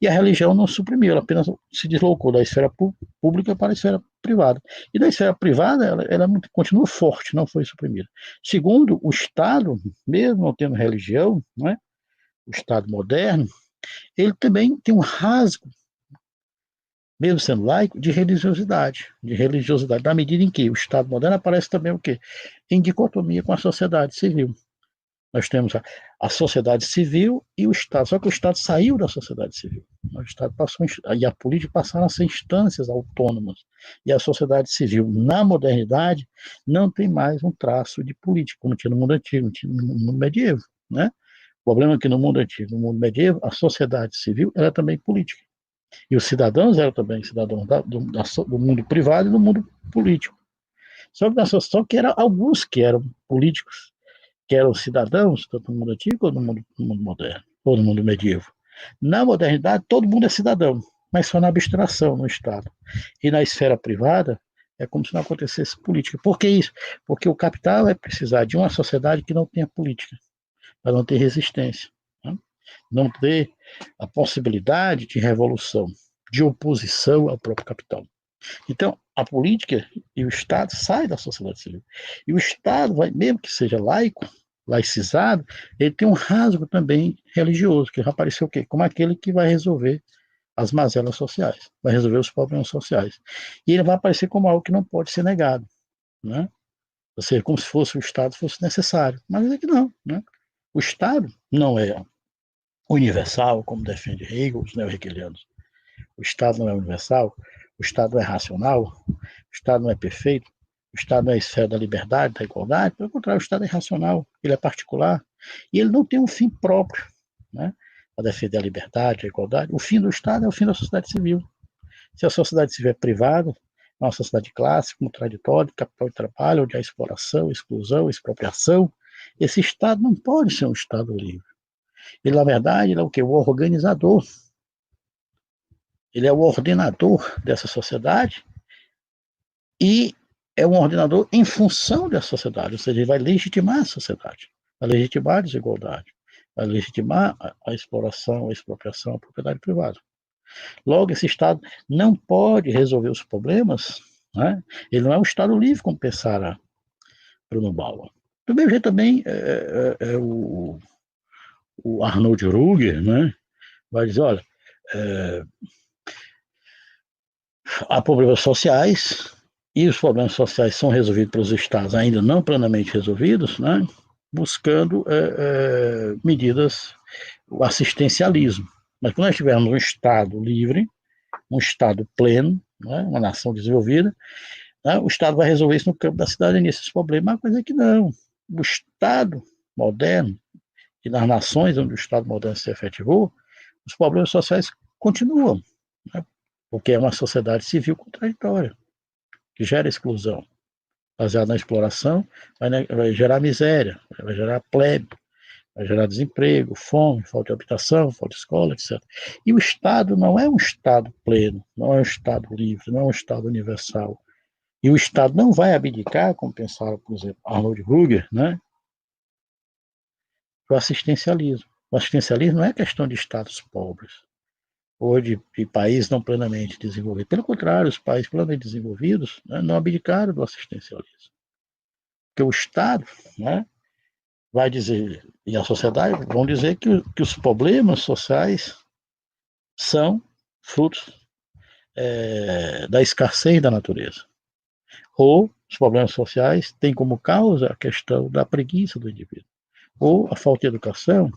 E a religião não suprimiu, ela apenas se deslocou da esfera pública para a esfera privada. E da esfera privada, ela continua forte, não foi suprimida. Segundo, o Estado, mesmo não tendo religião, né? O Estado moderno, ele também tem um rasgo, mesmo sendo laico, de religiosidade, na medida em que o Estado moderno aparece também o quê? Em dicotomia com a sociedade civil. Nós temos a sociedade civil e o Estado, só que o Estado saiu da sociedade civil. O Estado passou, e a política passaram a ser instâncias autônomas. E a sociedade civil, na modernidade, não tem mais um traço de política, como tinha no mundo antigo, tinha no mundo medievo, né? O problema é que no mundo antigo, no mundo medievo, a sociedade civil era também política. E os cidadãos eram também cidadãos do mundo privado e do mundo político. Só que eram alguns que eram políticos, que eram cidadãos, tanto no mundo antigo ou no mundo moderno, ou no mundo medievo. Na modernidade, todo mundo é cidadão, mas só na abstração, no Estado. E na esfera privada, é como se não acontecesse política. Por que isso? Porque o capital vai precisar de uma sociedade que não tenha política, para não ter resistência, né? Não ter a possibilidade de revolução, de oposição ao próprio capital. Então, a política e o Estado saem da sociedade civil. E o Estado, mesmo que seja laico, laicizado, ele tem um rasgo também religioso, que vai aparecer o quê? Como aquele que vai resolver as mazelas sociais, vai resolver os problemas sociais. E ele vai aparecer como algo que não pode ser negado, né? Ou seja, como se fosse o Estado fosse necessário. Mas é que não, né? O Estado não é universal, como defende Hegel, os neo-hegelianos. O Estado não é universal, o Estado não é racional, o Estado não é perfeito, o Estado não é a esfera da liberdade, da igualdade, pelo contrário, o Estado é irracional, ele é particular, e ele não tem um fim próprio, né, para defender a liberdade, a igualdade. O fim do Estado é o fim da sociedade civil. Se a sociedade civil é privada, é uma sociedade de classe, contraditória, de capital de trabalho, onde há exploração, exclusão, expropriação, esse Estado não pode ser um Estado livre. Ele, na verdade, ele é o quê? O organizador. Ele é o ordenador dessa sociedade e é um ordenador em função da sociedade, ou seja, ele vai legitimar a sociedade, vai legitimar a desigualdade, vai legitimar a exploração, a expropriação, a propriedade privada. Logo, esse Estado não pode resolver os problemas, né? Ele não é um Estado livre, como pensara Bruno Bauer. Do mesmo jeito também o Arnold Ruger, né, vai dizer, olha, há problemas sociais, e os problemas sociais são resolvidos pelos estados ainda não plenamente resolvidos, né? Buscando medidas, o assistencialismo. Mas quando nós tivermos um Estado livre, um Estado pleno, né? Uma nação desenvolvida, né? O Estado vai resolver isso no campo da cidadania, esses problemas. Mas coisa que não. O Estado moderno, e nas nações onde o Estado moderno se efetivou, os problemas sociais continuam, né? Porque é uma sociedade civil contraditória, que gera exclusão. Baseado na exploração, vai gerar miséria, vai gerar plebe, vai gerar desemprego, fome, falta de habitação, falta de escola, etc. E o Estado não é um Estado pleno, não é um Estado livre, não é um Estado universal. E o Estado não vai abdicar, como pensava, por exemplo, Arnold Ruger, né, do assistencialismo. O assistencialismo não é questão de Estados pobres ou de países não plenamente desenvolvidos. Pelo contrário, os países plenamente desenvolvidos, né, não abdicaram do assistencialismo. Porque o Estado, né, vai dizer, e a sociedade vão dizer que os problemas sociais são frutos da escassez da natureza. Ou os problemas sociais têm como causa a questão da preguiça do indivíduo, ou a falta de educação,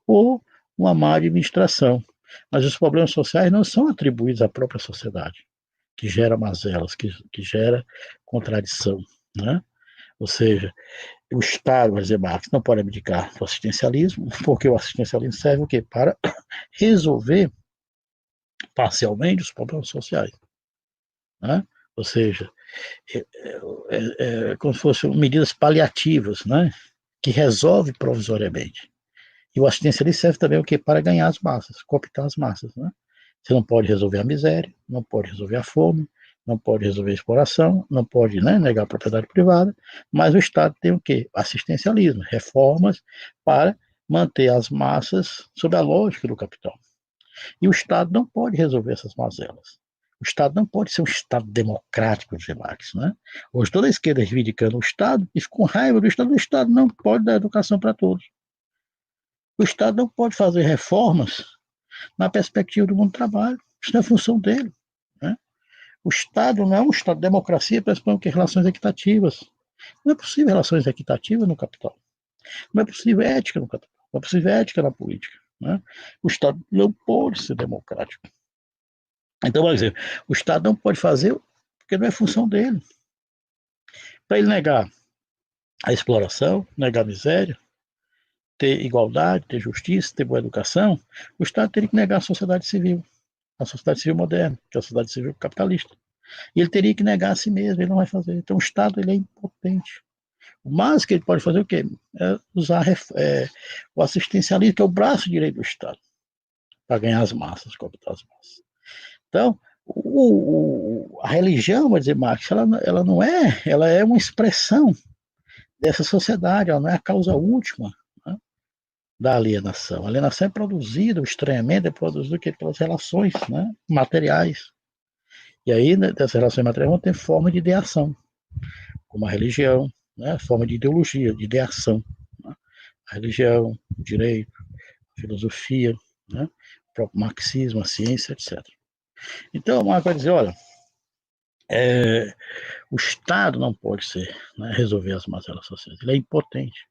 ou uma má administração. Mas os problemas sociais não são atribuídos à própria sociedade, que gera mazelas, que gera contradição, né? Ou seja, o Estado, vai dizer Marx, não pode abdicar do assistencialismo, porque o assistencialismo serve o quê? Para resolver parcialmente os problemas sociais, né? Ou seja, como se fossem medidas paliativas, né? Que resolve provisoriamente. E o assistencialismo serve também o quê? Para ganhar as massas, cooptar as massas, né? Você não pode resolver a miséria, não pode resolver a fome, não pode resolver a exploração, não pode, né, negar a propriedade privada, mas o Estado tem o quê? Assistencialismo, reformas para manter as massas sob a lógica do capital. E o Estado não pode resolver essas mazelas. O Estado não pode ser um Estado democrático, diz Marx, né? Hoje toda a esquerda reivindicando o Estado e com raiva do Estado. O Estado não pode dar educação para todos. O Estado não pode fazer reformas na perspectiva do mundo do trabalho. Isso não é função dele, né? O Estado não é um Estado de democracia, pressupõe que relações equitativas. Não é possível relações equitativas no capital. Não é possível ética no capital. Não é possível ética na política, né? O Estado não pode ser democrático. Então, por exemplo, o Estado não pode fazer porque não é função dele. Para ele negar a exploração, negar a miséria, ter igualdade, ter justiça, ter boa educação, o Estado teria que negar a sociedade civil moderna, que é a sociedade civil capitalista. E ele teria que negar a si mesmo, ele não vai fazer. Então o Estado ele é impotente. O máximo que ele pode fazer é o quê? É usar o assistencialismo, que é o braço direito do Estado, para ganhar as massas, cooptar as massas. Então, a religião, vai dizer Marx, ela não é, ela é uma expressão dessa sociedade, ela não é a causa última, né, da alienação. A alienação é produzida, o estranhamento é produzido pelas relações, né, materiais. E aí, né, dessas relações materiais vão ter forma de ideação, como a religião, né, forma de ideologia, de ideação. Né, a religião, o direito, a filosofia, né, o próprio marxismo, a ciência, etc. Então, Marx vai dizer, olha, o Estado não pode ser, né, resolver as mazelas sociais, ele é impotente.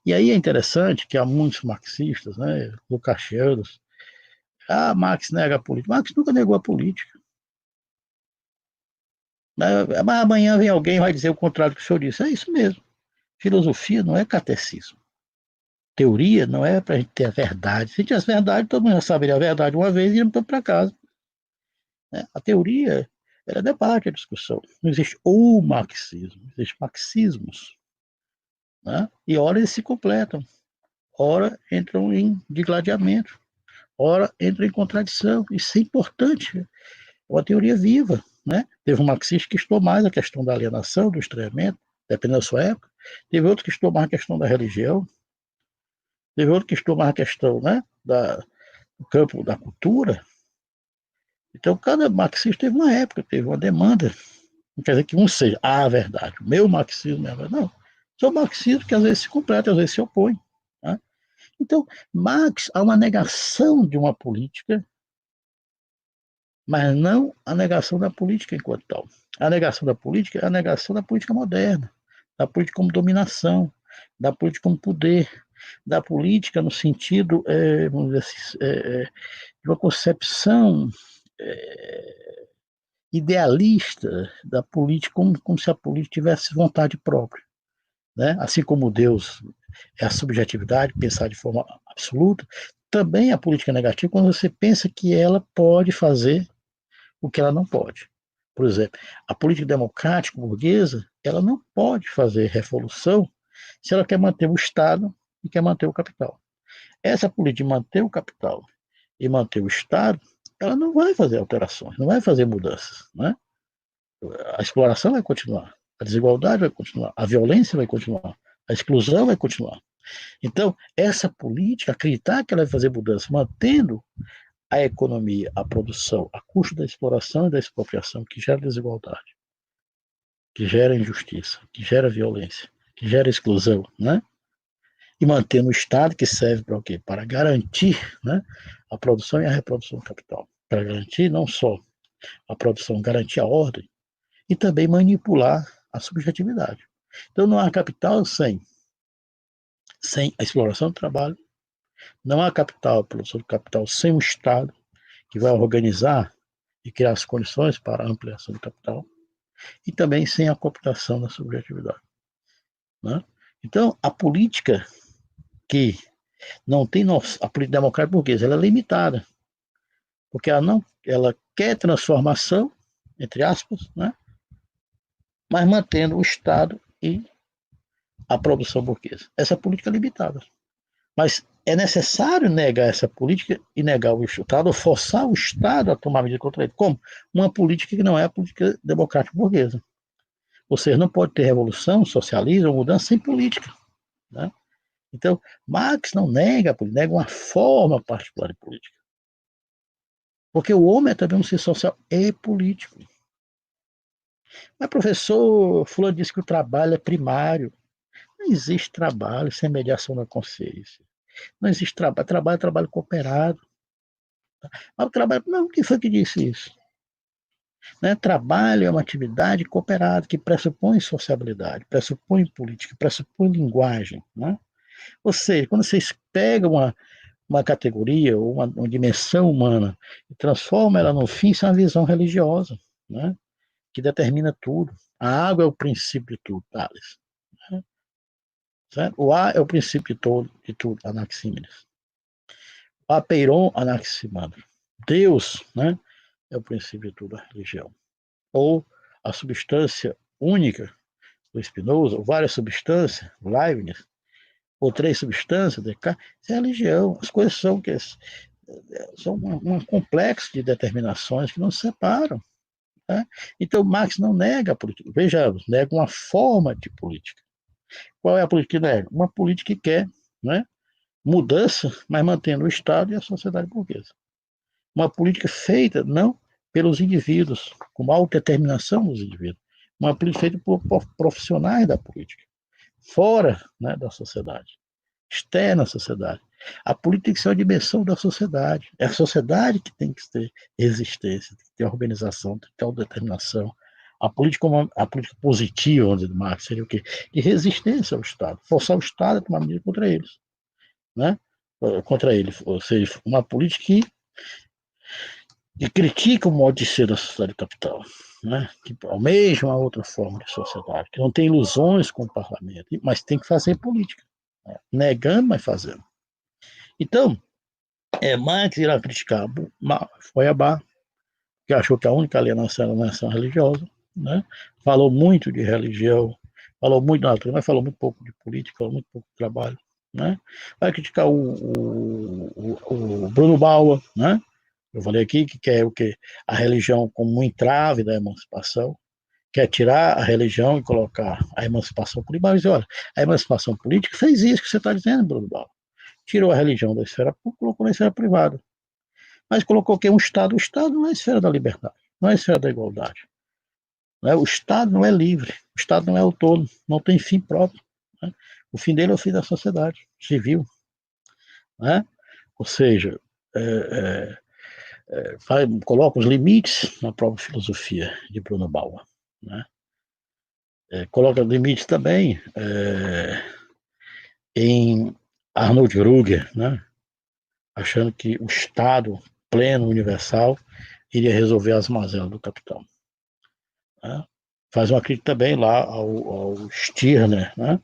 E aí é interessante que há muitos marxistas, né, lucachianos, Marx nega a política. Marx nunca negou a política. Mas amanhã vem alguém e vai dizer o contrário do que o senhor disse. É isso mesmo. Filosofia não é catecismo. Teoria não é para a gente ter a verdade. Se tivesse verdade, todo mundo já saberia a verdade uma vez e ia para casa. A teoria ela é debate, a discussão. Não existe o marxismo, existem marxismos. Né? E ora eles se completam. Ora entram em digladiamento. Ora entram em contradição. Isso é importante. É uma teoria viva. Né? Teve um marxista que estudou mais a questão da alienação, do estranhamento, dependendo da sua época. Teve outro que estudou mais a questão da religião. Teve outro que estudou mais a questão, né, do campo da cultura. Então, cada marxista teve uma época, teve uma demanda. Não quer dizer que um seja a verdade. O meu marxismo é a verdade. Não. São marxistas que às vezes se completam, às vezes se opõem. Tá? Então, Marx, há uma negação de uma política, mas não a negação da política enquanto tal. A negação da política é a negação da política moderna, da política como dominação, da política como poder, da política no sentido, vamos dizer assim, de uma concepção idealista da política, como se a política tivesse vontade própria, né? Assim como Deus é a subjetividade, pensar de forma absoluta, também a política negativa quando você pensa que ela pode fazer o que ela não pode. Por exemplo, a política democrática burguesa, ela não pode fazer revolução se ela quer manter o Estado e quer manter o capital. Essa política de manter o capital e manter o Estado, ela não vai fazer alterações, não vai fazer mudanças, né? A exploração vai continuar, a desigualdade vai continuar, a violência vai continuar, a exclusão vai continuar. Então, essa política, acreditar que ela vai fazer mudança, mantendo a economia, a produção, a custo da exploração e da expropriação, que gera desigualdade, que gera injustiça, que gera violência, que gera exclusão, né? E mantendo o Estado, que serve para o quê? Para garantir, né, a produção e a reprodução do capital. Para garantir não só a produção, garantir a ordem, e também manipular a subjetividade. Então não há capital sem a exploração do trabalho, não há capital, a produção do capital sem o Estado, que vai organizar e criar as condições para a ampliação do capital, e também sem a cooptação da subjetividade. Né? Então, a política que não tem noção, a política democrática burguesa, ela é limitada, porque ela quer transformação, entre aspas, né? Mas mantendo o Estado e a produção burguesa. Essa política é limitada. Mas é necessário negar essa política e negar o Estado, ou forçar o Estado a tomar medida contra ele. Como? Uma política que não é a política democrática burguesa. Ou seja, não pode ter revolução, socialismo ou mudança sem política. Né? Então, Marx não nega a política, nega uma forma particular de política. Porque o homem é também um ser social e político. Mas, professor, fulano disse que o trabalho é primário. Não existe trabalho sem mediação da consciência. Não existe trabalho. Trabalho é trabalho cooperado. Mas o trabalho, não, quem foi que disse isso? Né? Trabalho é uma atividade cooperada que pressupõe sociabilidade, pressupõe política, pressupõe linguagem. Né? Ou seja, quando vocês pegam uma categoria ou uma dimensão humana e transformam ela no fim, isso é uma visão religiosa, né? Que determina tudo. A água é o princípio de tudo, Thales. Né? Certo? O ar é o princípio de tudo, Anaxímenes. O apeiron, Anaximandro. Deus, né, é o princípio de tudo, a religião. Ou a substância única do Spinoza, ou várias substâncias, Leibniz, ou três substâncias, Descartes, isso é religião. As coisas são um complexo de determinações que não se separam. Né? Então, Marx não nega a política. Vejamos, nega uma forma de política. Qual é a política que nega? Uma política que quer, né, mudança, mas mantendo o Estado e a sociedade burguesa. Uma política feita não pelos indivíduos, com autodeterminação dos indivíduos, uma política feita por profissionais da política, fora, né, da sociedade, externa à sociedade. A política tem que ser uma dimensão da sociedade. É a sociedade que tem que ter resistência, tem que ter organização, tem que ter autodeterminação. A política positiva, vamos dizer, do Marx, seria o quê? De resistência ao Estado, forçar o Estado a tomar medida contra eles. Né? Contra ele, ou seja, uma política que critica o modo de ser da sociedade capital, né? Que almeja uma outra forma de sociedade, que não tem ilusões com o parlamento, mas tem que fazer política, né? Negando, mas fazendo. Então, Marx irá criticar Feuerbach, que achou que a única alienação era a alienação religiosa, né? Falou muito de religião, falou muito da natureza, mas falou muito pouco de política, falou muito pouco de trabalho. Né? Vai criticar o Bruno Bauer, né? Eu falei aqui que quer o quê? A religião como um entrave da emancipação, quer tirar a religião e colocar a emancipação política. Mas olha, a emancipação política fez isso que você está dizendo, Bruno Bauer. Tirou a religião da esfera pública, colocou na esfera privada. Mas colocou que um Estado. O Estado não é a esfera da liberdade, não é a esfera da igualdade. Né? O Estado não é livre, o Estado não é autônomo, não tem fim próprio. Né? O fim dele é o fim da sociedade civil. Né? Ou seja, coloca os limites na própria filosofia de Bruno Bauer, né? Coloca limites também em Arnold Ruger, né? Achando que o Estado pleno, universal, iria resolver as mazelas do capital. Né? Faz uma crítica também lá ao Stirner, né?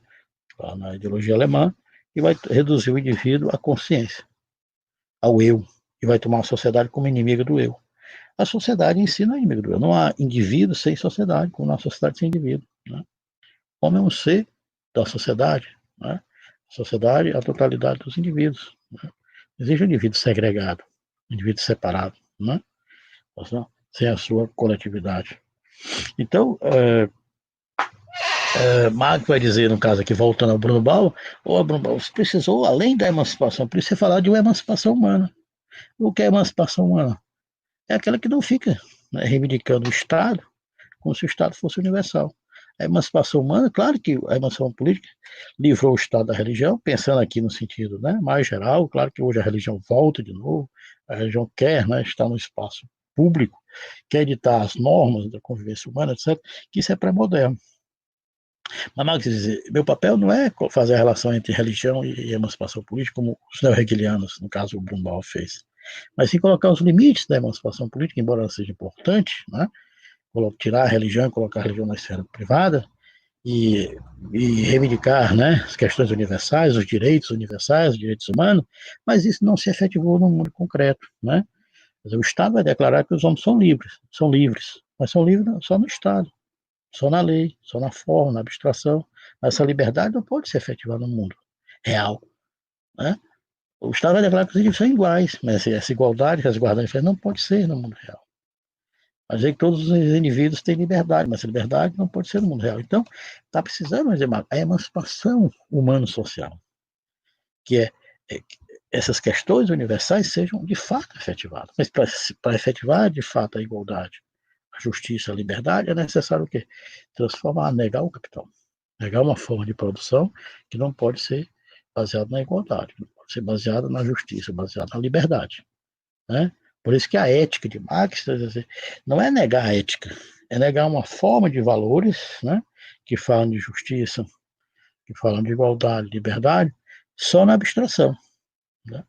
Lá na ideologia alemã, e vai reduzir o indivíduo à consciência, ao eu, e vai tomar a sociedade como inimiga do eu. A sociedade em si não é inimiga do eu. Não há indivíduo sem sociedade, como não há sociedade sem indivíduo. Né? O homem é um ser da sociedade. Né? A sociedade é a totalidade dos indivíduos. Né? Não existe um indivíduo segregado, um indivíduo separado, né? Sem a sua coletividade. Então, Marx vai dizer, no caso aqui, voltando ao Bruno Bauer, Bruno Bauer, você precisou, além da emancipação, por isso você falar de uma emancipação humana. O que é emancipação humana? É aquela que não fica, né, reivindicando o Estado como se o Estado fosse universal. A emancipação humana, claro que a emancipação política livrou o Estado da religião, pensando aqui no sentido, né, mais geral, claro que hoje a religião volta de novo, a religião quer, né, estar no espaço público, quer editar as normas da convivência humana, etc., que isso é pré-moderno. Mas Marx diz, meu papel não é fazer a relação entre religião e emancipação política, como os neo-hegelianos, no caso o Brumbaugh, fez, mas sim colocar os limites da emancipação política, embora ela seja importante, né? Tirar a religião e colocar a religião na esfera privada e, e reivindicar, né, as questões universais, os direitos humanos, mas isso não se efetivou no mundo concreto, né? O Estado vai declarar que os homens são livres, mas são livres só no Estado, só na lei, só na forma, na abstração. Mas essa liberdade não pode ser efetivada no mundo real, né? O Estado vai declarar que os indivíduos são iguais, mas essa igualdade que as guardas não pode ser no mundo real. Mas é que todos os indivíduos têm liberdade, mas a liberdade não pode ser no mundo real. Então, está precisando de a emancipação humano-social, que essas questões universais sejam de fato efetivadas. Mas para efetivar de fato a igualdade, a justiça, a liberdade, é necessário o quê? Transformar, negar o capital. Negar uma forma de produção que não pode ser baseada na igualdade, não pode ser baseada na justiça, baseada na liberdade. Né? Por isso que a ética de Marx não é negar a ética, é negar uma forma de valores, né, que falam de justiça, que falam de igualdade, liberdade, só na abstração. Né?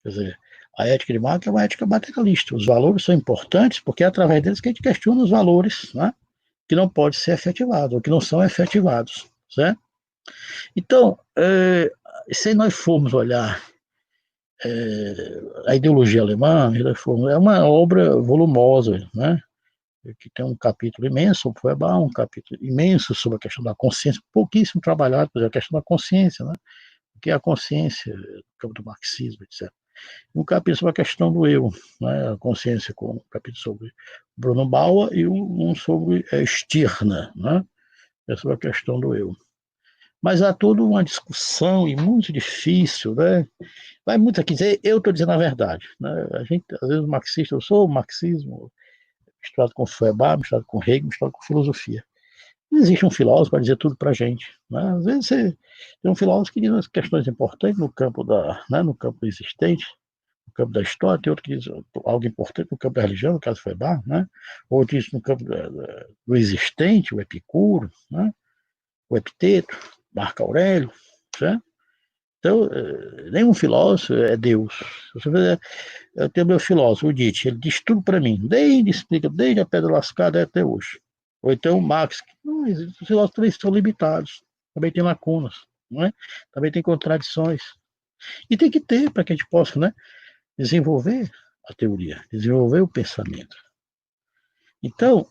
Quer dizer, a ética de Marx é uma ética materialista. Os valores são importantes porque é através deles que a gente questiona os valores, né, que não podem ser efetivados, ou que não são efetivados. Certo? Então, se nós formos olhar a ideologia alemã é uma obra volumosa, né? Que tem um capítulo imenso, um capítulo imenso sobre a questão da consciência, pouquíssimo trabalhado, a questão da consciência, né? O que é a consciência, no campo do marxismo, etc. Um capítulo sobre a questão do eu, né? A consciência, com um capítulo sobre Bruno Bauer e um sobre Stirner, né? É sobre a questão do eu. Mas há toda uma discussão e muito difícil, né? Vai muito aqui dizer, eu estou dizendo a verdade. Né? A gente, às vezes, marxista, eu sou marxismo, misturado com Feuerbach, misturado com Hegel, misturado com filosofia. Não existe um filósofo para dizer tudo para a gente. Né? Às vezes tem um filósofo que diz umas questões importantes no campo no campo existente, no campo da história, tem outro que diz algo importante no campo da religião, no caso Feuerbach, né? Outro diz no campo do existente, o Epicuro, né? O Epiteto, Marco Aurélio, certo? Então, nenhum filósofo é Deus. Eu tenho meu filósofo, o Nietzsche, ele diz tudo para mim, explica desde a Pedra Lascada até hoje. Ou então Marx, não, os filósofos também são limitados, também tem lacunas, não é? Também tem contradições. E tem que ter para que a gente possa, né, desenvolver a teoria, desenvolver o pensamento. Então,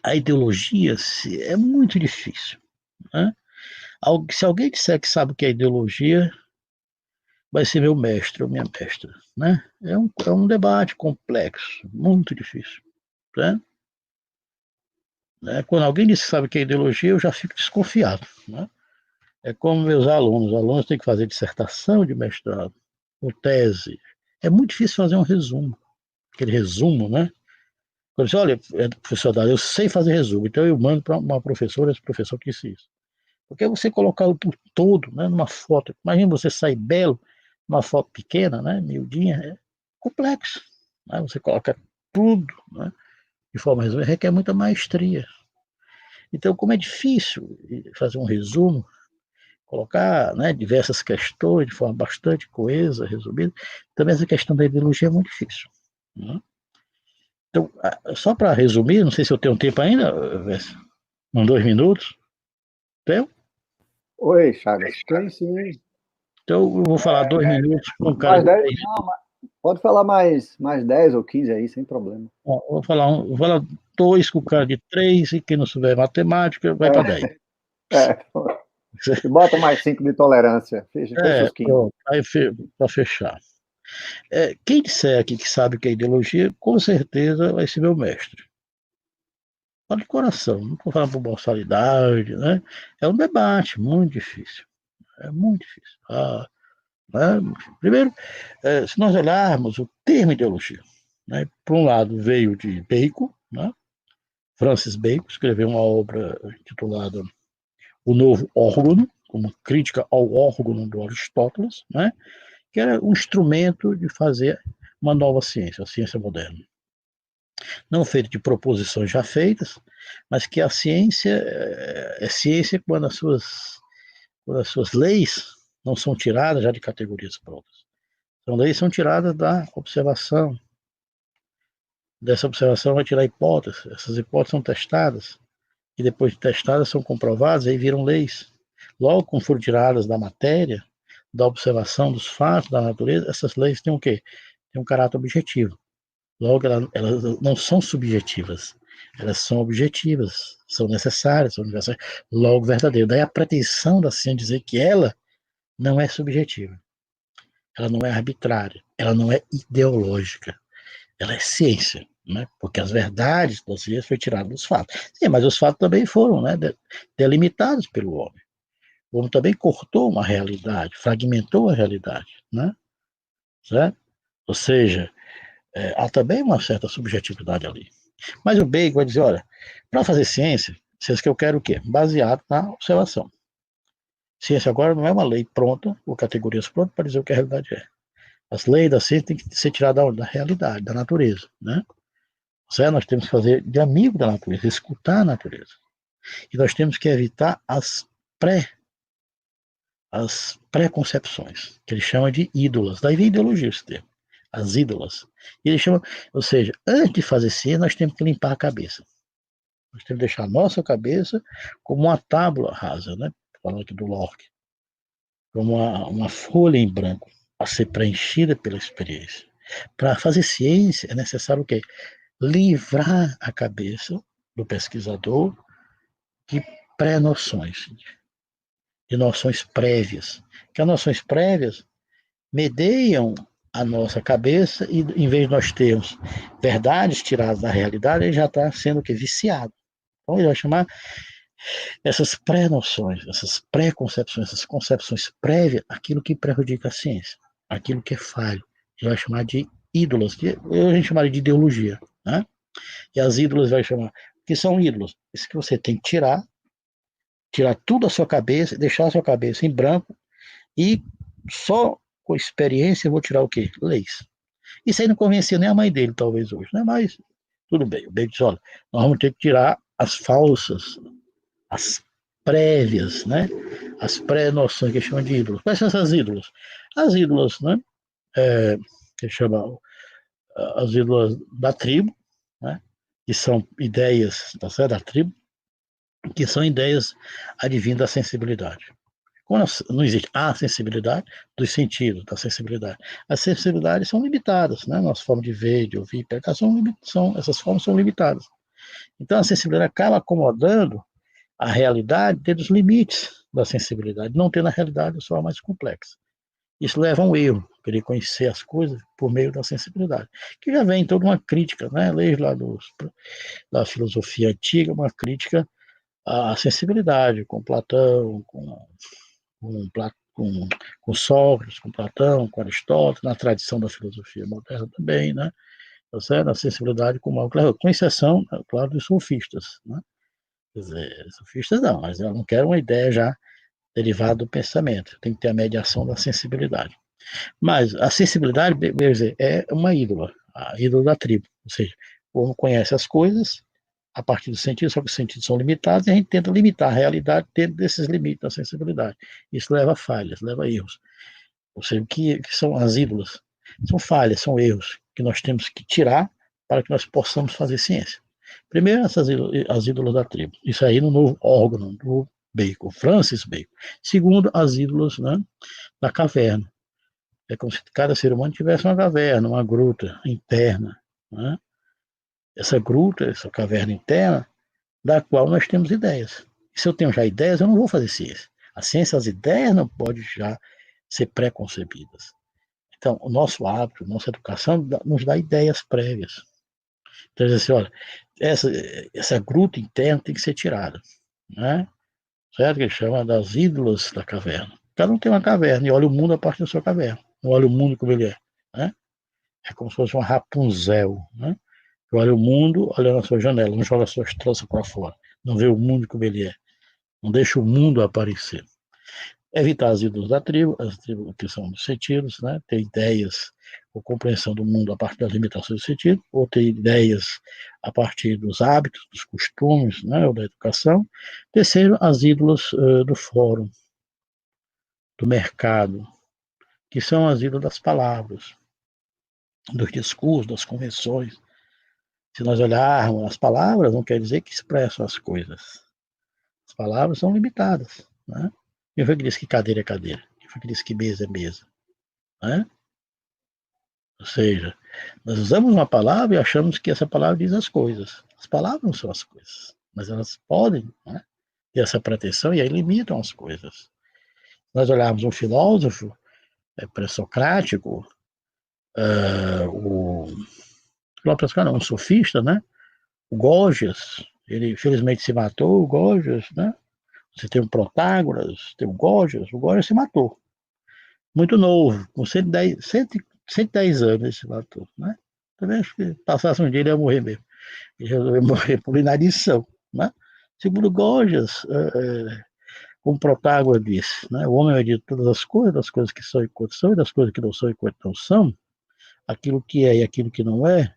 a ideologia é muito difícil. Né? Se alguém disser que sabe o que é ideologia, vai ser meu mestre ou minha mestra. Né? É um debate complexo, muito difícil. Né? Quando alguém diz que sabe o que é ideologia, eu já fico desconfiado. Né? É como meus alunos. Os alunos têm que fazer dissertação de mestrado, ou tese. É muito difícil fazer um resumo. Aquele resumo, né? Quando você olha, professor Dário, eu sei fazer resumo, então eu mando para uma professora, esse professor que disse isso. Porque você colocar o todo, né, numa foto, imagina você sair belo, numa foto pequena, né, miudinha, é complexo. Né? Você coloca tudo, né, de forma resumida, requer muita maestria. Então, como é difícil fazer um resumo, colocar, né, diversas questões de forma bastante coesa, resumida, também essa questão da ideologia é muito difícil. Né? Então, só para resumir, não sei se eu tenho tempo ainda, uns 2 minutos. Tenho? Oi, Chagas. Tem sim. Então, eu vou falar 2 minutos com um cara Mais de 10? 3. Não, pode falar mais 10 ou 15 aí, sem problema. Vou falar 2 com o cara de 3, e quem não souber matemática vai para 10. É, e bota mais 5 de tolerância. Fecha os 15. Pronto, aí para fechar. Quem disser aqui que sabe o que é ideologia, com certeza vai ser meu mestre. Fala de coração, não estou falando por boçalidade, né? É um debate muito difícil. É muito difícil. Né? Primeiro, se nós olharmos o termo ideologia, né? Por um lado veio de Bacon, né? Francis Bacon escreveu uma obra intitulada O Novo Órgão, como crítica ao órgão do Aristóteles, né? Que era um instrumento de fazer uma nova ciência, a ciência moderna. Não feita de proposições já feitas, mas que a ciência é ciência quando as suas leis não são tiradas já de categorias prontas. Então, leis são tiradas da observação. Dessa observação vai tirar hipóteses. Essas hipóteses são testadas. E depois de testadas, são comprovadas, aí viram leis. Logo, quando foram tiradas da matéria, da observação dos fatos, da natureza, essas leis têm o quê? Têm um caráter objetivo. Logo, elas não são subjetivas, elas são objetivas, são necessárias, são universais, logo verdadeiras. Daí a pretensão da ciência dizer que ela não é subjetiva, ela não é arbitrária, ela não é ideológica, ela é ciência, né? Porque as verdades da ciência foram tiradas dos fatos. Sim, mas os fatos também foram, né, delimitados pelo homem. O homem também cortou uma realidade, fragmentou a realidade, né? Certo? Ou seja, há também uma certa subjetividade ali. Mas o Bacon vai dizer, olha, para fazer ciência, ciência que eu quero o quê? Baseado na observação. Ciência agora não é uma lei pronta, ou categorias prontas, para dizer o que a realidade é. As leis da ciência têm que ser tiradas da realidade, da natureza, né? Certo? Nós temos que fazer de amigo da natureza, escutar a natureza. E nós temos que evitar as preconcepções, que ele chama de ídolas. Daí vem ideologia esse termo, as ídolas. Ele chama, ou seja, antes de fazer ciência, nós temos que limpar a cabeça. Nós temos que deixar a nossa cabeça como uma tábua rasa, né? Falando aqui do Locke, como uma folha em branco a ser preenchida pela experiência. Para fazer ciência é necessário o quê? Livrar a cabeça do pesquisador de pré-noções, de noções prévias. Que as noções prévias medeiam a nossa cabeça e, em vez de nós termos verdades tiradas da realidade, ele já está sendo o quê? Viciado. Então, ele vai chamar essas pré-noções, essas pré-concepções, essas concepções prévias, aquilo que prejudica a ciência, aquilo que é falho. Ele vai chamar de ídolos, a gente chamaria de ideologia, né? E as ídolos vai chamar, que são ídolos? Isso que você tem que tirar tudo da sua cabeça, deixar a sua cabeça em branco e só com experiência eu vou tirar o quê? Leis. Isso aí não convencia nem a mãe dele, talvez, hoje, né? Mas tudo bem. O bem diz, olha, nós vamos ter que tirar as falsas, as prévias, né? As pré-noções que chamam de ídolos. Quais são essas ídolos? As ídolos, né? Que chama as ídolos da tribo, né? Que são ideias, tá certo? Da tribo, que são ideias advindas da sensibilidade. Como não existe a sensibilidade dos sentidos, da sensibilidade. As sensibilidades são limitadas, né? Nossa forma de ver, de ouvir, pegar, essas formas são limitadas. Então a sensibilidade acaba acomodando a realidade dentro dos limites da sensibilidade, não tendo a realidade só mais complexa. Isso leva a um erro, querer conhecer as coisas por meio da sensibilidade, que já vem toda uma crítica, né? Desde lá da filosofia antiga, uma crítica à sensibilidade, com Platão, com Sócrates, com Platão, com Aristóteles, na tradição da filosofia moderna também, né? A sensibilidade com exceção, claro, dos sofistas, né? Quer dizer, sofistas não, mas eu não quero uma ideia já derivada do pensamento, tem que ter a mediação da sensibilidade. Mas a sensibilidade, quer dizer, é uma ídola, a ídola da tribo. Ou seja, o homem conhece as coisas a partir dos sentidos, só que os sentidos são limitados e a gente tenta limitar a realidade dentro desses limites da sensibilidade. Isso leva a falhas, leva a erros. Ou seja, o que são as ídolas? São falhas, são erros que nós temos que tirar para que nós possamos fazer ciência. Primeiro, as ídolas da tribo. Isso aí no novo órgão do Bacon, Francis Bacon. Segundo, as ídolas, né, da caverna. É como se cada ser humano tivesse uma caverna, uma gruta interna. Né? Essa gruta, essa caverna interna, da qual nós temos ideias. E se eu tenho já ideias, eu não vou fazer ciência. A ciência, as ideias não podem já ser pré-concebidas. Então, o nosso hábito, nossa educação nos dá ideias prévias. Então, diz assim, olha, essa gruta interna tem que ser tirada. Né? Certo? Que ele chama das ídolas da caverna. Cada um tem uma caverna e olha o mundo a partir da sua caverna. Não olha o mundo como ele é. Né? É como se fosse uma Rapunzel. Né? Que olha o mundo olhando a sua janela, não joga suas tranças para fora. Não vê o mundo como ele é. Não deixa o mundo aparecer. Evitar as ídolos da tribo, as tribos que são dos sentidos, né? Ter ideias ou compreensão do mundo a partir das limitações do sentido, ou ter ideias a partir dos hábitos, dos costumes, né? Ou da educação. Terceiro, as ídolos do fórum, do mercado, que são as ídolos das palavras, dos discursos, das convenções. Se nós olharmos as palavras, não quer dizer que expressam as coisas. As palavras são limitadas. Né? Quem foi que disse que cadeira é cadeira? Quem foi que disse que mesa é mesa? Né? Ou seja, nós usamos uma palavra e achamos que essa palavra diz as coisas. As palavras não são as coisas, mas elas podem, né, ter essa pretensão e aí limitam as coisas. Se nós olharmos um filósofo pré-socrático, o um sofista, né? O Gorgias, ele infelizmente se matou, o Gorgias, né? Você tem o Protágoras, tem o Gorgias se matou. Muito novo, com 110 anos ele se matou, né? Também acho que passasse um dia ele ia morrer mesmo. Ele resolveu morrer por inanição, né? Segundo Gorgias, como Protágoras disse, né? O homem é de todas as coisas, das coisas que são enquanto são e das coisas que não são enquanto não são. Aquilo que é e aquilo que não é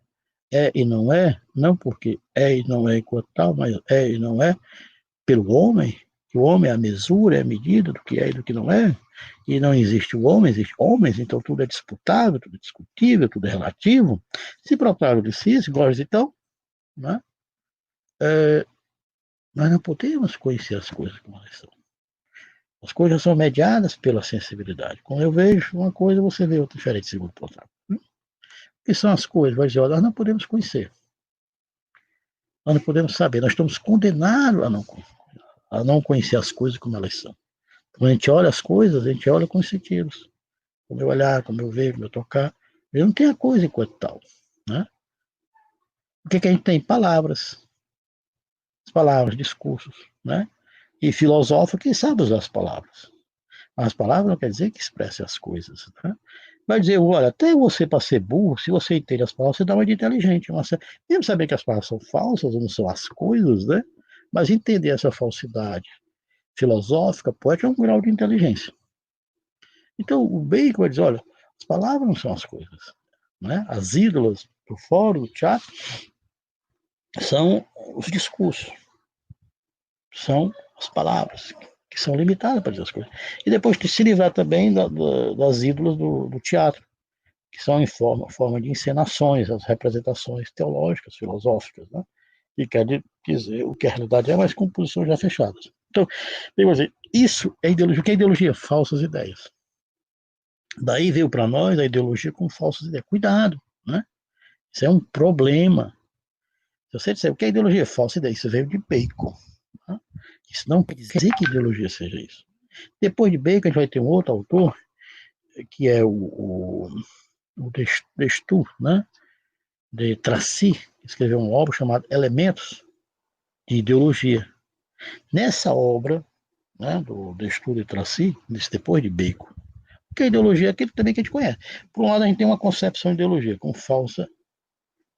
e não é, não porque é e não é enquanto tal, mas é e não é pelo homem, que o homem é a mesura, é a medida do que é e do que não é, e não existe o homem, existe homens, então tudo é disputável, tudo é discutível, tudo é relativo. Se Protágoras disse isso, Gorgias então, né? Nós não podemos conhecer as coisas como elas são. As coisas são mediadas pela sensibilidade. Quando eu vejo uma coisa, você vê outra diferente, segundo Protágoras. O que são as coisas? Vai dizer, nós não podemos conhecer. Nós não podemos saber. Nós estamos condenados a não conhecer as coisas como elas são. Quando a gente olha as coisas, a gente olha com os sentidos. Como eu olhar, como eu ver, como eu tocar. Eu não tenho a coisa enquanto tal. Né? O que a gente tem? Palavras. As palavras, discursos. Né? E filosófico que sabe usar as palavras. Mas as palavras não quer dizer que expresse as coisas. Né? Vai dizer, olha, até você para ser burro, se você entende as palavras, você dá uma de inteligente. Mesmo saber que as palavras são falsas, não são as coisas, né? Mas entender essa falsidade filosófica pode ter um grau de inteligência. Então, o Bacon vai dizer, olha, as palavras não são as coisas. Né? As ídolas do fórum, do teatro, são os discursos, são as palavras, que são limitadas para dizer as coisas. E depois se livrar também das ídolas do teatro, que são em forma de encenações, as representações teológicas, filosóficas, né? E quer dizer o que a realidade é, mas com posições já fechadas. Então, dizer, isso é ideologia. O que é ideologia? Falsas ideias. Daí veio para nós a ideologia com falsas ideias. Cuidado, né? Isso é um problema. Se você disser o que é ideologia? Falsa ideia. Isso veio de Bacon. Né? Isso não quer dizer que ideologia seja isso. Depois de Bacon, a gente vai ter um outro autor, que é o Destur, né? De Tracy, que escreveu uma obra chamada Elementos de Ideologia. Nessa obra, né, do Destur de Tracy, depois de Bacon, que a ideologia é aquilo também que a gente conhece. Por um lado, a gente tem uma concepção de ideologia com falsa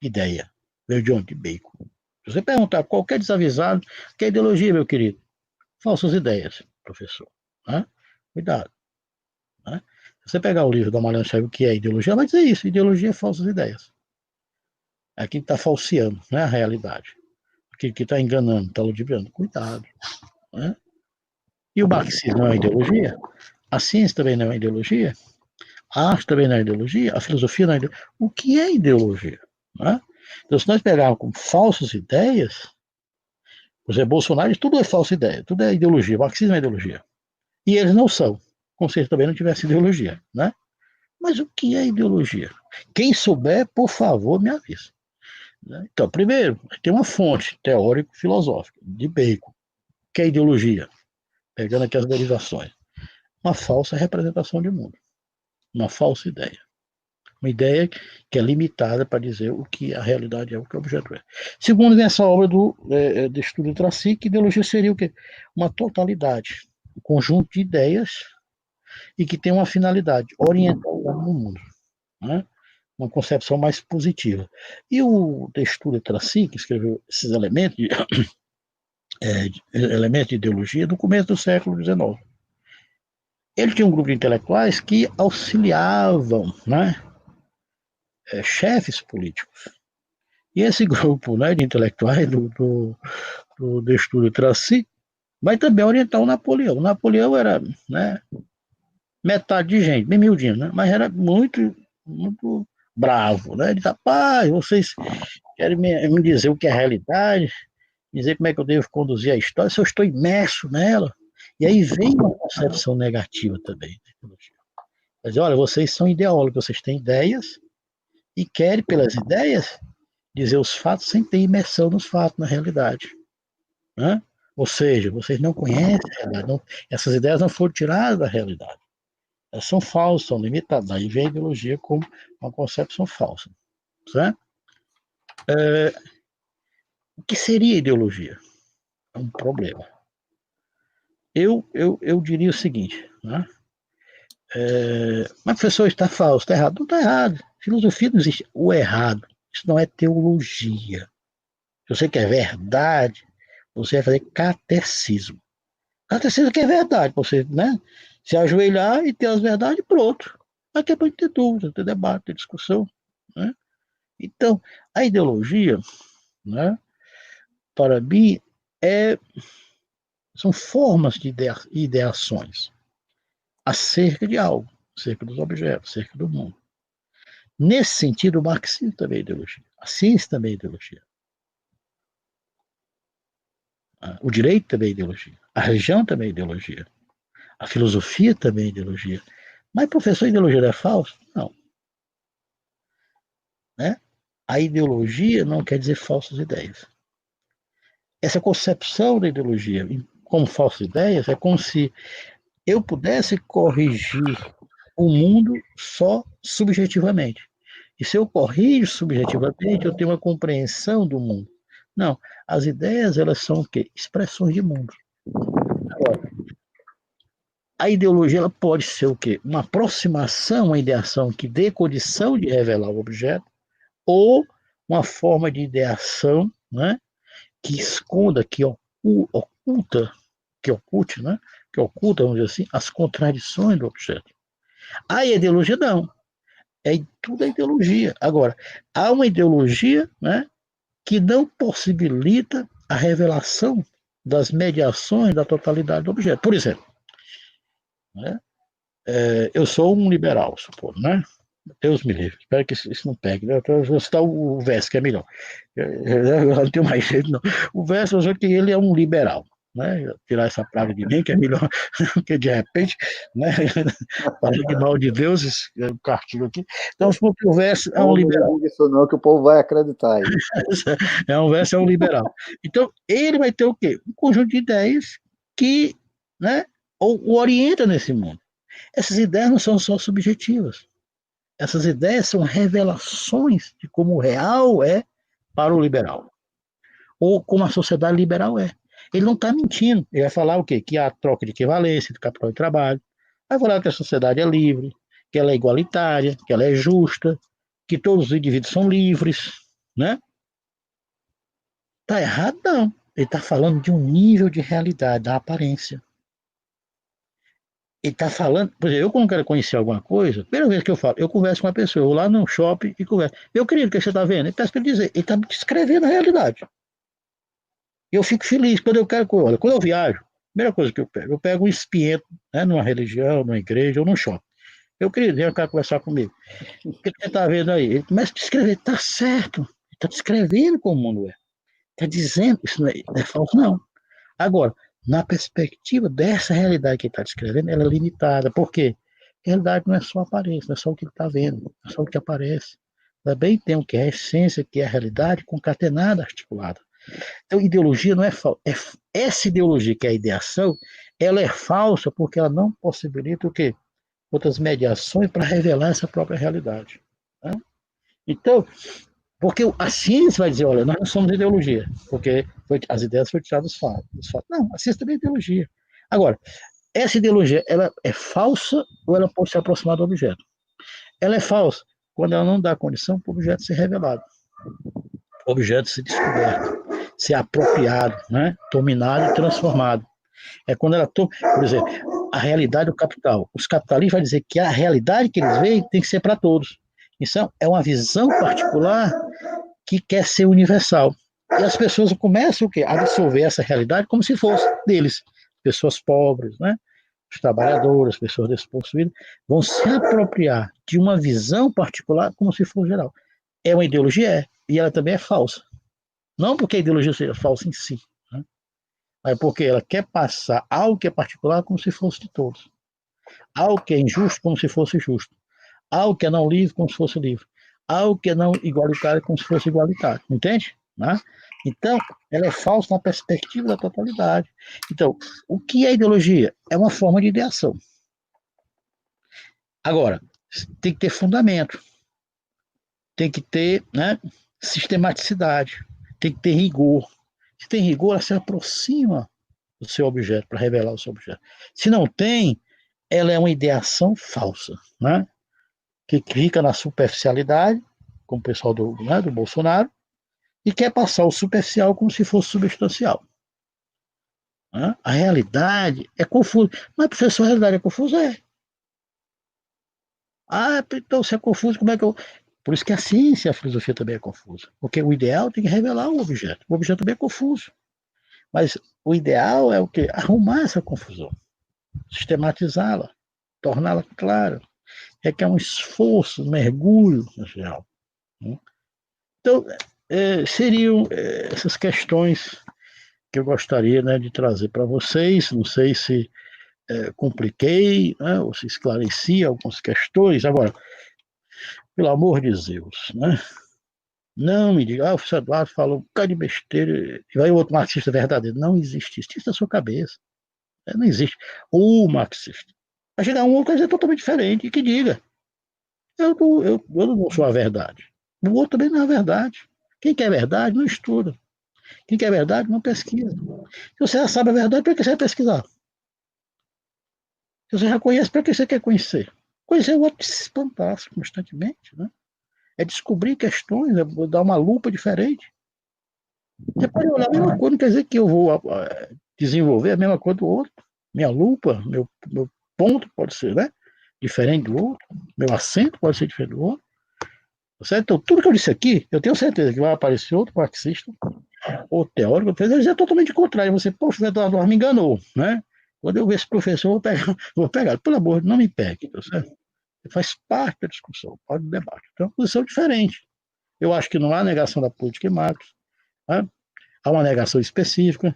ideia. Veio de onde? De Bacon. Se você perguntar a qualquer desavisado, o que é ideologia, meu querido? Falsas ideias, professor. Né? Cuidado. Né? Você pegar o livro do Amarelo Chaves, o que é ideologia, vai dizer isso, ideologia é falsas ideias. É quem está falseando, não é a realidade. Aquele que está enganando, está ludibriando. Cuidado. Né? E o marxismo não é uma ideologia? A ciência também não é uma ideologia? A arte também não é ideologia? A filosofia não é ideologia? O que é ideologia? Né? Então, se nós pegarmos com falsas ideias, por exemplo, Bolsonaro, tudo é falsa ideia, tudo é ideologia. O marxismo é ideologia. E eles não são, como se eles também não tivessem ideologia. Né? Mas o que é ideologia? Quem souber, por favor, me avise. Né? Então, primeiro, tem uma fonte teórico-filosófica, de Bacon, que é ideologia, pegando aqui as derivações. Uma falsa representação de mundo, uma falsa ideia. Uma ideia que é limitada para dizer o que a realidade é, o que o objeto é. Segundo, nessa obra de estudo de Tracy, que ideologia seria o quê? Uma totalidade, um conjunto de ideias e que tem uma finalidade, orientar o homem no mundo. Né? Uma concepção mais positiva. E o Destudo de Tracy, que escreveu esses elementos de ideologia, no começo do século XIX. Ele tinha um grupo de intelectuais que auxiliavam, né, chefes políticos. E esse grupo, né, de intelectuais do Destudo de Tracy vai também orientar o Napoleão. O Napoleão era, né, metade de gente, bem miudinho, né, mas era muito, muito bravo. Né? Ele disse, rapaz, vocês querem me dizer o que é a realidade, dizer como é que eu devo conduzir a história, se eu estou imerso nela. E aí vem uma concepção negativa também. Quer dizer, olha, vocês são ideólogos, vocês têm ideias e querem, pelas ideias, dizer os fatos sem ter imersão nos fatos, na realidade. Né? Ou seja, vocês não conhecem a realidade, essas ideias não foram tiradas da realidade. Elas são falsas, são limitadas. Aí vem a ideologia como uma concepção falsa. Certo? O que seria ideologia? É um problema. Eu diria o seguinte, né? Mas professor, está falso, está errado. Não está errado. Filosofia não existe. O errado, isso não é teologia. Se você quer verdade, você vai fazer catecismo. Catecismo que é verdade, você, né? Se ajoelhar e ter as verdades, pronto. Aqui é para ter dúvida, ter debate, ter discussão. Né? Então, a ideologia, né, para mim, são formas de ideações acerca de algo, acerca dos objetos, acerca do mundo. Nesse sentido, o marxismo também é ideologia. A ciência também é ideologia. O direito também é ideologia. A religião também é ideologia. A filosofia também é ideologia. Mas, professor, a ideologia é falsa? Não. Né? A ideologia não quer dizer falsas ideias. Essa concepção da ideologia como falsas ideias é como se eu pudesse corrigir o mundo só subjetivamente. E se eu corrijo subjetivamente, eu tenho uma compreensão do mundo. Não, as ideias, elas são o quê? Expressões de mundo. Agora, a ideologia, ela pode ser o quê? Uma aproximação, uma ideação que dê condição de revelar o objeto, ou uma forma de ideação, né, que esconda, que oculta, que oculte, né, que oculta, vamos dizer assim, as contradições do objeto. A ideologia não. Tudo é ideologia. Agora, há uma ideologia, né, que não possibilita a revelação das mediações da totalidade do objeto. Por exemplo, né, eu sou um liberal, supondo, né? Deus me livre, espero que isso não pegue. Né? Eu vou citar o Verso, que é melhor. Eu não tenho mais jeito, não. O Verso, eu sei que ele é um liberal. Né? Tirar essa praga de mim, que é melhor, porque de repente, né? Falando de mal de Deus, um cartilho aqui. Então, supor que o Verso é um liberal. Não diga isso não, que o povo vai acreditar aí. O Verso é um liberal. Então, ele vai ter o quê? Um conjunto de ideias que, né, o orienta nesse mundo. Essas ideias não são só subjetivas. Essas ideias são revelações de como o real é para o liberal, ou como a sociedade liberal é. Ele não está mentindo. Ele vai falar o quê? Que há troca de equivalência, de capital e trabalho. Vai falar que a sociedade é livre, que ela é igualitária, que ela é justa, que todos os indivíduos são livres. Né? Está errado, não. Ele está falando de um nível de realidade, da aparência. ele está falando, por exemplo, eu quando quero conhecer alguma coisa, primeira vez que eu falo, eu converso com uma pessoa, eu vou lá no shopping e converso. Meu querido, o que você está vendo? Ele peço para ele dizer, ele está me descrevendo a realidade. Eu fico feliz quando eu quero, olha, quando eu viajo, a primeira coisa que eu pego um espiento, né, numa religião, numa igreja ou num shopping. Meu querido, vem cá conversar comigo. O que você está vendo aí? Ele começa a descrever, está certo, ele está descrevendo como o mundo é. Está dizendo, isso não é falso, não. Agora, na perspectiva dessa realidade que ele está descrevendo, ela é limitada. Por quê? A realidade não é só a aparência, não é só o que ele está vendo, não é só o que aparece. Também tem o que é a essência, que é a realidade concatenada, articulada. Então, ideologia não é falsa. Essa ideologia, que é a ideação, ela é falsa porque ela não possibilita o quê? Outras mediações para revelar essa própria realidade. Né? Então, porque a ciência vai dizer, olha, nós não somos ideologia, porque as ideias foram tiradas dos fatos. Não, a ciência também é ideologia. Agora, essa ideologia, ela é falsa ou ela pode se aproximar do objeto? Ela é falsa quando ela não dá condição para o objeto ser revelado, o objeto ser descoberto, ser apropriado, né? Dominado e transformado. É quando ela toma, por exemplo, a realidade do capital. Os capitalistas vão dizer que a realidade que eles veem tem que ser para todos. Então, é uma visão particular que quer ser universal. E as pessoas começam o quê? A absorver essa realidade como se fosse deles. Pessoas pobres, né? Os trabalhadores, as pessoas despossuídas, vão se apropriar de uma visão particular como se fosse geral. É uma ideologia? É. E ela também é falsa. Não porque a ideologia seja falsa em si, né? Mas porque ela quer passar algo que é particular como se fosse de todos. Algo que é injusto como se fosse justo. Algo que é não livre como se fosse livre. Algo que é não igualitário como se fosse igualitário. Entende? Né? Então, ela é falsa na perspectiva da totalidade. Então, o que é ideologia? É uma forma de ideação. Agora, tem que ter fundamento, tem que ter, né, sistematicidade, tem que ter rigor. Se tem rigor, ela se aproxima do seu objeto, para revelar o seu objeto. Se não tem, ela é uma ideação falsa, né? Que fica na superficialidade, como o pessoal do Bolsonaro, e quer passar o superficial como se fosse substancial. Né? A realidade é confusa. Mas, professor, a realidade é confusa? É. Ah, então se é confuso, como é que eu. Por isso que a ciência e a filosofia também é confusa. Porque o ideal tem que revelar o objeto. O objeto também é confuso. Mas o ideal é o quê? Arrumar essa confusão, sistematizá-la, torná-la clara. Requer um esforço, um mergulho no real. Né? Então, seriam essas questões que eu gostaria, né, de trazer para vocês. Não sei se compliquei, né, ou se esclareci algumas questões. Agora, pelo amor de Deus, né? Não me diga, o professor Eduardo falou um bocado de besteira, e vai o outro marxista verdadeiro. Não existe isso. Isso é da sua cabeça. Não existe. O marxista. Vai chegar um outro que dizer totalmente diferente, e que diga. Eu não sou a verdade. O outro também não é a verdade. Quem quer verdade não estuda. Quem quer verdade não pesquisa. Se você já sabe a verdade, para que você vai pesquisar? Se você já conhece, para que você quer conhecer? Conhecer o outro de se espantar constantemente, né? É descobrir questões, é dar uma lupa diferente. Você pode olhar a mesma coisa, não quer dizer que eu vou desenvolver a mesma coisa do outro. Minha lupa, meu ponto pode ser, né, diferente do outro. Meu acento pode ser diferente do outro. Certo? Então, tudo que eu disse aqui, eu tenho certeza que vai aparecer outro marxista, outro teórico, ele dizer totalmente contrário. Você, poxa, o Eduardo me enganou, né? Quando eu ver esse professor, eu vou pegar. Pelo amor, não me pegue, tá certo? Faz parte da discussão, parte do debate. Então, é uma posição diferente. Eu acho que não há negação da política em Marx, né? Há uma negação específica.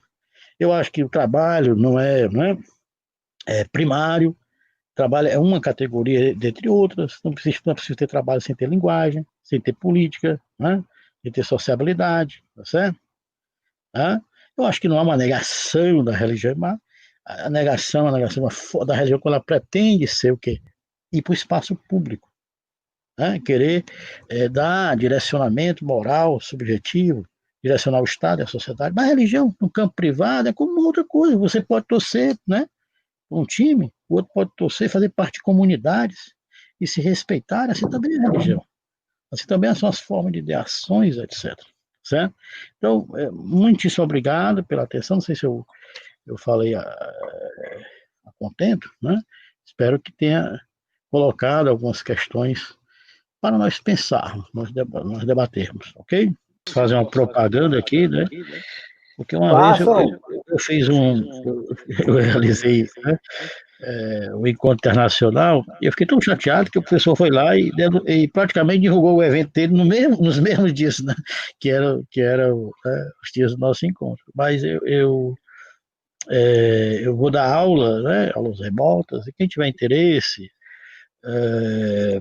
Eu acho que o trabalho é primário, trabalho é uma categoria dentre outras, não precisa ter trabalho sem ter linguagem, sem ter política, né? Sem ter sociabilidade, tá certo? Tá? Eu acho que não há uma negação da religião, mas a negação da religião quando ela pretende ser o quê? Ir para o espaço público, né? Querer dar direcionamento moral, subjetivo, direcionar o Estado e a sociedade. Mas a religião, no campo privado, é como outra coisa. Você pode torcer, né, um time, o outro pode torcer, fazer parte de comunidades e se respeitar. Assim também é a religião. Assim também são as formas de ideações, etc. Certo? Então, muitíssimo obrigado pela atenção. Não sei se eu falei a contento, né? espero que tenha colocado algumas questões para nós pensarmos, nós debatermos, ok? Fazer uma propaganda aqui, né? Porque uma vez Façam. eu fiz eu realizei, né, o encontro internacional, e eu fiquei tão chateado que o professor foi lá e praticamente divulgou o evento dele nos mesmos dias, né, que era os dias do nosso encontro. Mas eu vou dar aula, né, aulas remotas, e quem tiver interesse,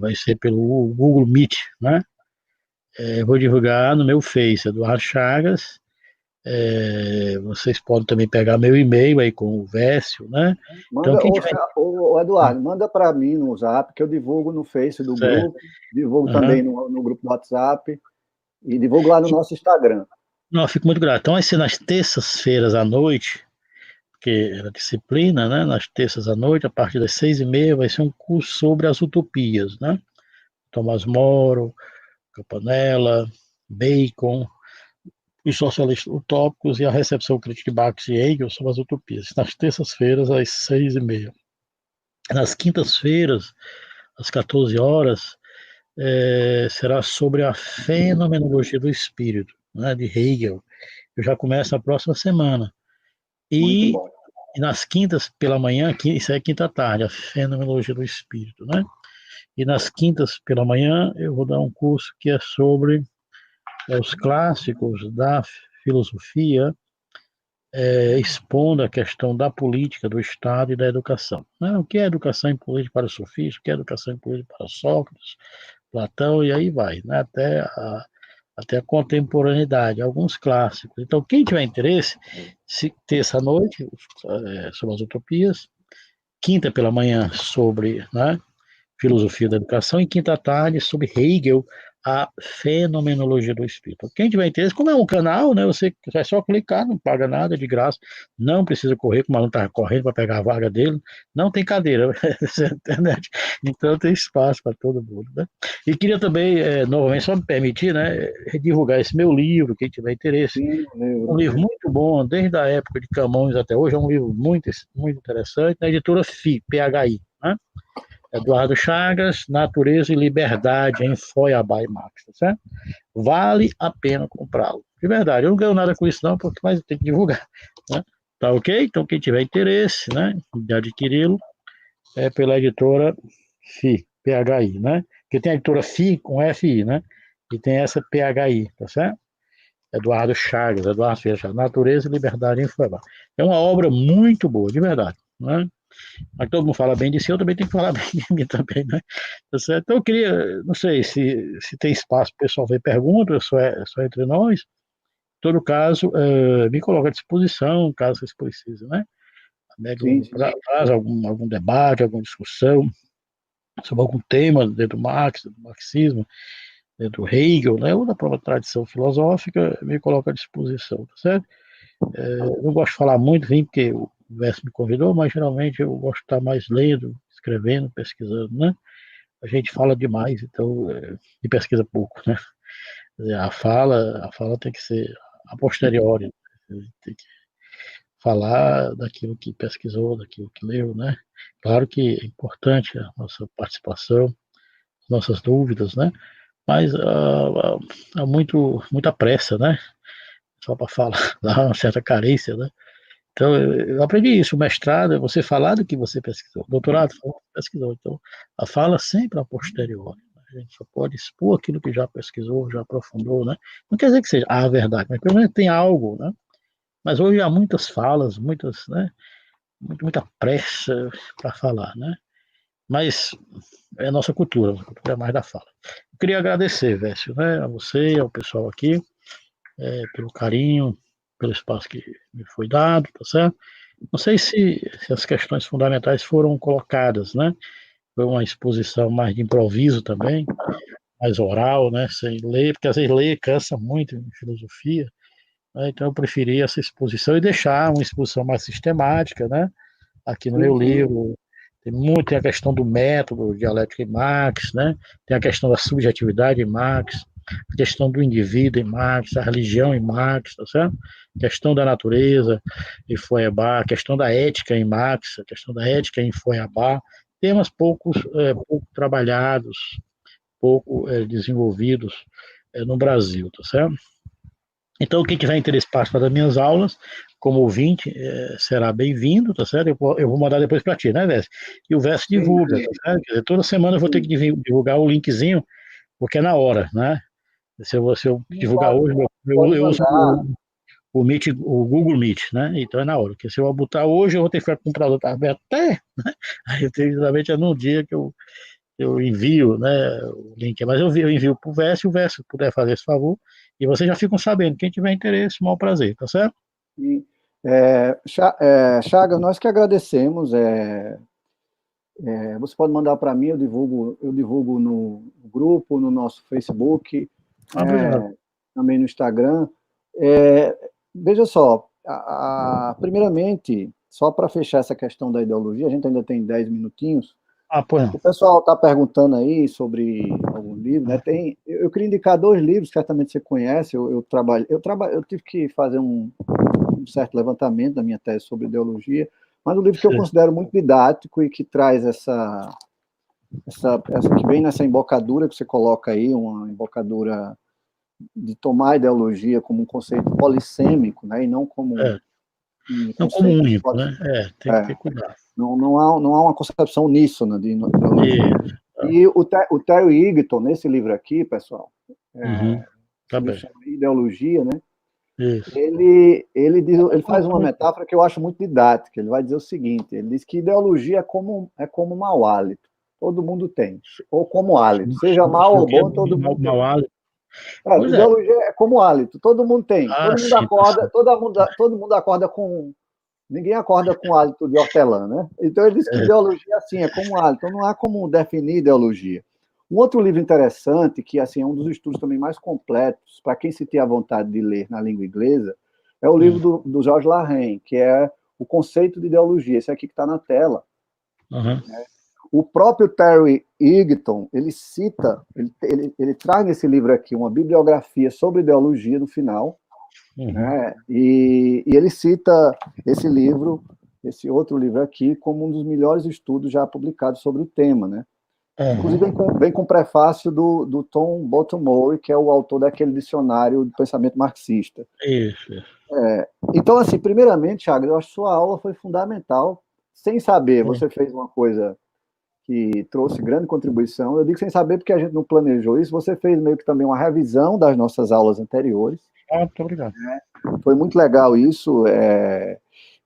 vai ser pelo Google Meet, né? Vou divulgar no meu Face, Eduardo Chagas. Vocês podem também pegar meu e-mail aí com o Vécio, né? Então, Manda, quem tiver. Eduardo, manda para mim no Zap, que eu divulgo no Face do Certo. grupo, divulgo Uhum. também no grupo do WhatsApp e divulgo lá no nosso Instagram. Não, eu fico muito grato. Então, vai ser nas terças-feiras à noite, que é a disciplina, né? Nas terças à noite, a partir das 6h30, vai ser um curso sobre as utopias, né? Tomás Moro, Campanella, Bacon, os socialistas utópicos e a recepção crítica de Marx e Engels sobre as utopias. Nas terças-feiras, às 6h30. Nas quintas-feiras, às 14 horas, será sobre a fenomenologia do espírito, né, de Hegel. Eu já começo a próxima semana. Muito E, bom. e nas quintas pela manhã, isso é quinta-tarde, a fenomenologia do espírito, né? E nas quintas pela manhã eu vou dar um curso que é sobre os clássicos da filosofia, expondo a questão da política, do Estado e da educação. Né? O que é educação em política para os sofistas, o que é educação em política para Sócrates, Platão, e aí vai, né? Até a contemporaneidade, alguns clássicos. Então, quem tiver interesse, terça-noite, sobre as utopias, quinta pela manhã, sobre, né, filosofia da educação, e quinta-tarde, sobre Hegel, a fenomenologia do espírito. Quem tiver interesse, como é um canal, né, você é só clicar, não paga nada, de graça, não precisa correr, como o aluno está correndo para pegar a vaga dele, não tem cadeira, internet, então tem espaço para todo mundo, né? E queria também, novamente, só me permitir, né, divulgar esse meu livro, quem tiver interesse, Sim, um livro muito bom, desde a época de Camões até hoje, é um livro muito, muito interessante, na editora FI, PHI, né? Eduardo Chagas, Natureza e Liberdade em Foiabá e Max, tá certo? Vale a pena comprá-lo. De verdade, eu não ganho nada com isso não, porque mais eu tenho que divulgar, né? Tá ok? Então quem tiver interesse, né, de adquiri-lo, é pela editora FI, PHI, né? Porque tem a editora FI com FI, né? E tem essa PHI, tá certo? Eduardo Ferreira Chagas, Natureza e Liberdade em Foiabá. É uma obra muito boa, de verdade, né? Mas todo mundo fala bem de si, eu também tenho que falar bem de mim também, né? Tá certo? Então eu queria, não sei se tem espaço para o pessoal ver perguntas, só entre nós. Em todo caso, me coloca à disposição, caso vocês precisem, né? A médio e sim, longo sim. prazo, algum debate, alguma discussão sobre algum tema dentro do Marx, do marxismo, dentro do Hegel, né? Ou da própria tradição filosófica, me coloca à disposição, tá certo? Eu não gosto de falar muito, vim porque o Verso me convidou, mas geralmente eu gosto de estar mais lendo, escrevendo, pesquisando, né? A gente fala demais, então, e pesquisa pouco, né? A fala tem que ser a posteriori, né? Tem que falar daquilo que pesquisou, daquilo que leu, né? Claro que é importante a nossa participação, nossas dúvidas, né? Mas há muita pressa, né? Só para falar, dá uma certa carência, né? Então, eu aprendi isso. O mestrado é você falar do que você pesquisou. O doutorado, falar do que pesquisou. Então, a fala sempre a posteriori. A gente só pode expor aquilo que já pesquisou, já aprofundou, né? Não quer dizer que seja a verdade, mas pelo menos tem algo, né? Mas hoje há muitas falas, né? Muita pressa para falar, né? Mas é a nossa cultura é mais da fala. Eu queria agradecer, Vécio, né? A você, ao pessoal aqui, pelo carinho, pelo espaço que me foi dado, tá certo? Não sei se as questões fundamentais foram colocadas, né? Foi uma exposição mais de improviso também, mais oral, né? Sem ler, porque às vezes ler cansa muito em filosofia, né? Então eu preferi essa exposição e deixar uma exposição mais sistemática, né? Aqui no meu Sim, sim. livro tem a questão do método dialético em Marx, né? Tem a questão da subjetividade em Marx, a questão do indivíduo em Marx, a religião em Marx, tá certo? A questão da natureza em Feuerbach, a questão da ética em Marx, a questão da ética em Feuerbach. temas pouco trabalhados, pouco desenvolvidos no Brasil, tá certo? Então, quem tiver interesse participar das minhas aulas, como ouvinte, será bem-vindo, tá certo? Eu vou mandar depois para ti, né, Vess? E o Vess divulga, tá certo? Quer dizer, toda semana eu vou ter que divulgar o linkzinho, porque é na hora, né? Se eu divulgar hoje, eu uso o Meet, o Google Meet, né? Então é na hora. Porque se eu botar hoje, eu vou ter que ficar com o computador aberto até, né? Aí, geralmente, é no dia que eu envio, né, o link. Mas eu envio para o Vess, se o Vess puder fazer esse favor, e vocês já ficam sabendo. Quem tiver interesse, mau prazer, tá certo? Chagas, nós que agradecemos. Você pode mandar para mim, eu divulgo no grupo, no nosso Facebook, Obrigado. também no Instagram. Veja só, primeiramente, só para fechar essa questão da ideologia, a gente ainda tem 10 minutinhos. Pois não. O pessoal está perguntando aí sobre algum livro, né? Eu queria indicar 2 livros, certamente você conhece. Eu tive que fazer um certo levantamento da minha tese sobre ideologia, mas um livro que eu considero muito didático e que traz essa que vem nessa embocadura que você coloca aí, uma embocadura de tomar a ideologia como um conceito polissêmico, né? E não como um não como único, né? Tem que ter cuidado. Não há uma concepção uníssona de ideologia. E o Terry Eagleton, nesse livro aqui, pessoal, Tá ele chama Ideologia, né? Isso. Ele faz uma metáfora que eu acho muito didática. Ele vai dizer o seguinte: ele diz que ideologia é como mau hálito. Todo mundo tem. Ou como hálito. Seja mau ou bom, todo mundo tem. Mau hálito. Ideologia é como hálito. Todo mundo tem. Todo mundo acorda. Todo mundo acorda com. Ninguém acorda com hálito de hortelã, né? Então ele diz que ideologia assim é como hálito. Então não há como definir ideologia. Um outro livro interessante, que assim, é um dos estudos também mais completos, para quem se tem a vontade de ler na língua inglesa, é o livro do George Lahane, que é O Conceito de Ideologia, esse aqui que está na tela. O próprio Terry Eagleton, ele cita, ele traz nesse livro aqui uma bibliografia sobre ideologia no final, né? E ele cita esse livro, esse outro livro aqui, como um dos melhores estudos já publicados sobre o tema, né? Inclusive vem com o prefácio do Tom Bottomori, que é o autor daquele dicionário de pensamento marxista. Isso. Então, assim, primeiramente, Thiago, eu acho que sua aula foi fundamental. Sem saber, você fez uma coisa que trouxe grande contribuição. Eu digo sem saber porque a gente não planejou isso. Você fez meio que também uma revisão das nossas aulas anteriores. Muito obrigado. Foi muito legal isso.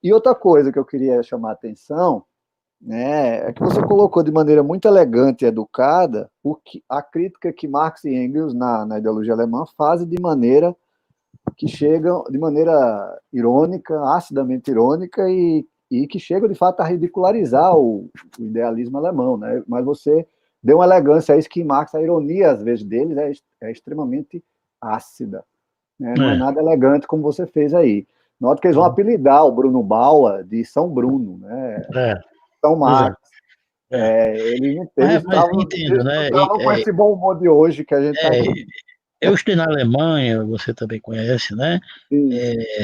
E outra coisa que eu queria chamar a atenção, né, é que você colocou de maneira muito elegante e educada a crítica que Marx e Engels, na ideologia alemã, fazem de maneira que chegam, de maneira irônica, acidamente irônica, e que chegam, de fato, a ridicularizar o idealismo alemão. Né? Mas você deu uma elegância a isso que Marx, a ironia, às vezes, deles é extremamente ácida. Né? Não é nada elegante como você fez aí. Nota que eles vão apelidar o Bruno Bauer de São Bruno, né? São Marx. Eles estavam com esse bom humor de hoje que a gente está aqui. Eu estudei na Alemanha, você também conhece, né?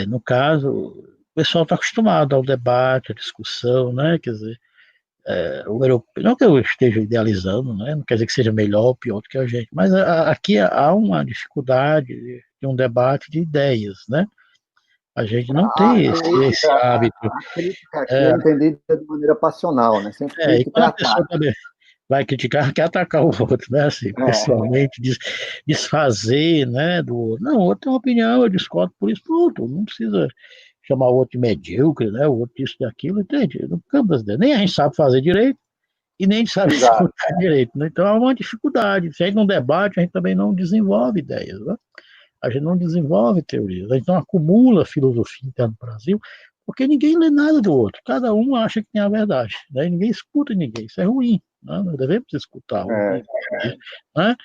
No caso, o pessoal está acostumado ao debate, à discussão, né? Quer dizer, o europeu, não que eu esteja idealizando, né? Não quer dizer que seja melhor ou pior do que a gente, mas aqui há uma dificuldade de um debate de ideias, né? A gente não tem esse hábito. A crítica aqui é entendida de maneira passional, né? Sempre e quando a pessoa também vai criticar, quer atacar o outro, né? Assim, pessoalmente, desfazer, né? Do outro. Não, o outro tem uma opinião, eu discordo por isso, pronto. Não precisa chamar o outro de medíocre, né? O outro isso e aquilo, entende? No campo das ideias. Nem a gente sabe fazer direito e nem a gente sabe escutar direito. Né? Então há uma dificuldade. Se a gente não debate, a gente também não desenvolve ideias, né? A gente não desenvolve teorias, a gente não acumula filosofia interna no Brasil, porque ninguém lê nada do outro, cada um acha que tem a verdade, né? Ninguém escuta ninguém, isso é ruim, né? Nós devemos escutar, ouvir, né?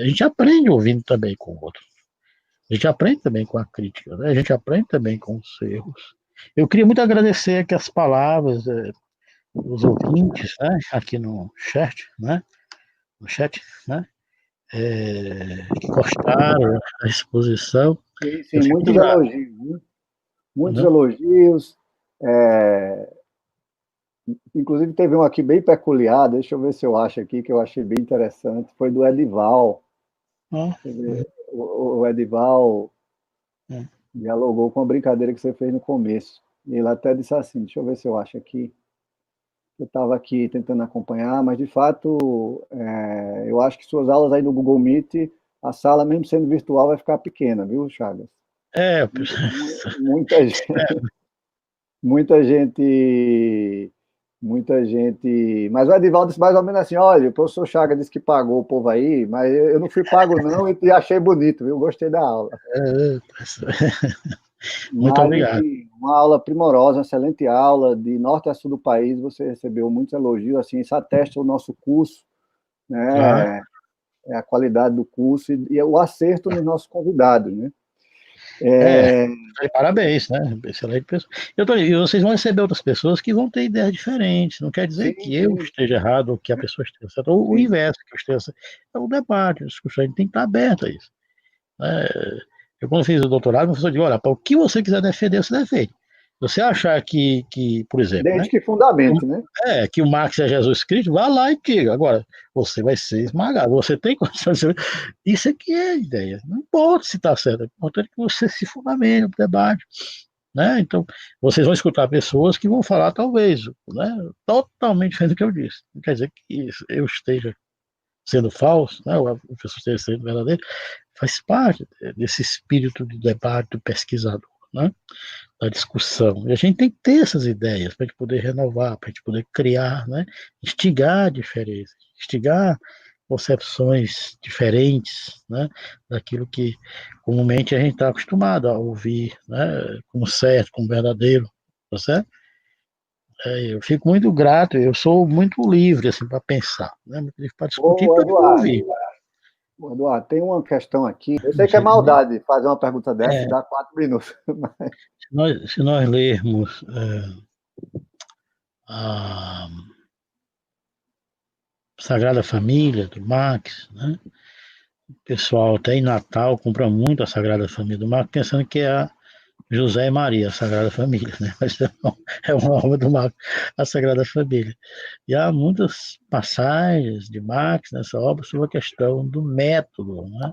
A gente aprende ouvindo também com o outro, a gente aprende também com a crítica, né? A gente aprende também com os erros. Eu queria muito agradecer aqui as palavras dos ouvintes, né? Aqui no chat, né? Que gostaram da exposição. Sim, muitos elogios. Muitos elogios. Inclusive, teve um aqui bem peculiar, deixa eu ver se eu acho aqui, que eu achei bem interessante, foi do Edival. Ó, O Edival hum. dialogou com a brincadeira que você fez no começo. E ele até disse assim, deixa eu ver se eu acho aqui. Eu estava aqui tentando acompanhar, mas de fato, eu acho que suas aulas aí no Google Meet, a sala, mesmo sendo virtual, vai ficar pequena, viu, Chagas? É, Muita gente, muita gente, muita gente. Mas o Edivaldo disse mais ou menos assim: olha, o professor Chagas disse que pagou o povo aí, mas eu não fui pago, não, e achei bonito, viu? Gostei da aula. muito Mas, obrigado. enfim, uma aula primorosa, uma excelente aula, de norte a sul do país, você recebeu muitos elogios, assim, isso atesta o nosso curso, Ah, né? A qualidade do curso e o acerto nos nossos convidados, né? é, É, parabéns, né? Excelente pessoa. E vocês vão receber outras pessoas que vão ter ideias diferentes. Não quer dizer sim, que eu sim, esteja errado ou que a pessoa esteja certa, ou o sim. inverso, que eu esteja certo. É um debate, a discussão, a gente tem que estar aberto a isso. Eu, quando fiz o doutorado, o professor disse: olha, para o que você quiser defender, você defende. Se você achar que por exemplo, né? Desde que fundamente, né? Que o Marx é Jesus Cristo, vá lá e diga. Agora, você vai ser esmagado. Você tem condições de ser. Isso aqui é a ideia. Não importa se está certo, é importante que você se fundamente no debate. Né? Então, vocês vão escutar pessoas que vão falar, talvez, né, totalmente diferente do que eu disse. Não quer dizer que eu esteja sendo falso, né, ou a pessoa esteja sendo verdadeira. Faz parte desse espírito de debate do pesquisador. Né? Da discussão. E a gente tem que ter essas ideias para a gente poder renovar, para a gente poder criar, né? Instigar diferenças, instigar concepções diferentes, né? Daquilo que comumente a gente está acostumado a ouvir, né? Como certo, como verdadeiro, tá certo? Eu fico muito grato, eu sou muito livre assim para pensar, né? Muito livre para discutir, Ô, para ouvir. Eduardo, tem uma questão aqui. Eu sei Não que é sei como maldade fazer uma pergunta dessa e é, dar 4 minutos. se nós lermos a Sagrada Família do Marx, né? O pessoal até em Natal compra muito a Sagrada Família do Marco, pensando que é a José e Maria, a Sagrada Família, né? Mas não, é uma obra do Marco, a Sagrada Família. E há muitas passagens de Marx nessa obra sobre a questão do método, né?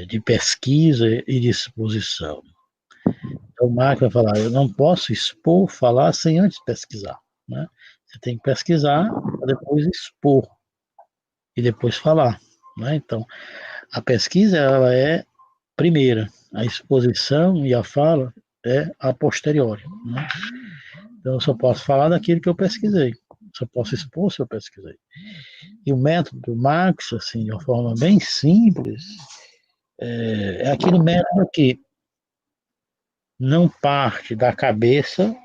De pesquisa e de exposição. Então, Marx vai falar: eu não posso expor, falar sem antes pesquisar. Né? Você tem que pesquisar para depois expor e depois falar. Né? Então, a pesquisa ela é primeira, a exposição e a fala é a posteriori. Né? Então, eu só posso falar daquilo que eu pesquisei, só posso expor se eu pesquisei. E o método do Marx, assim, de uma forma bem simples, é aquele método que não parte da cabeça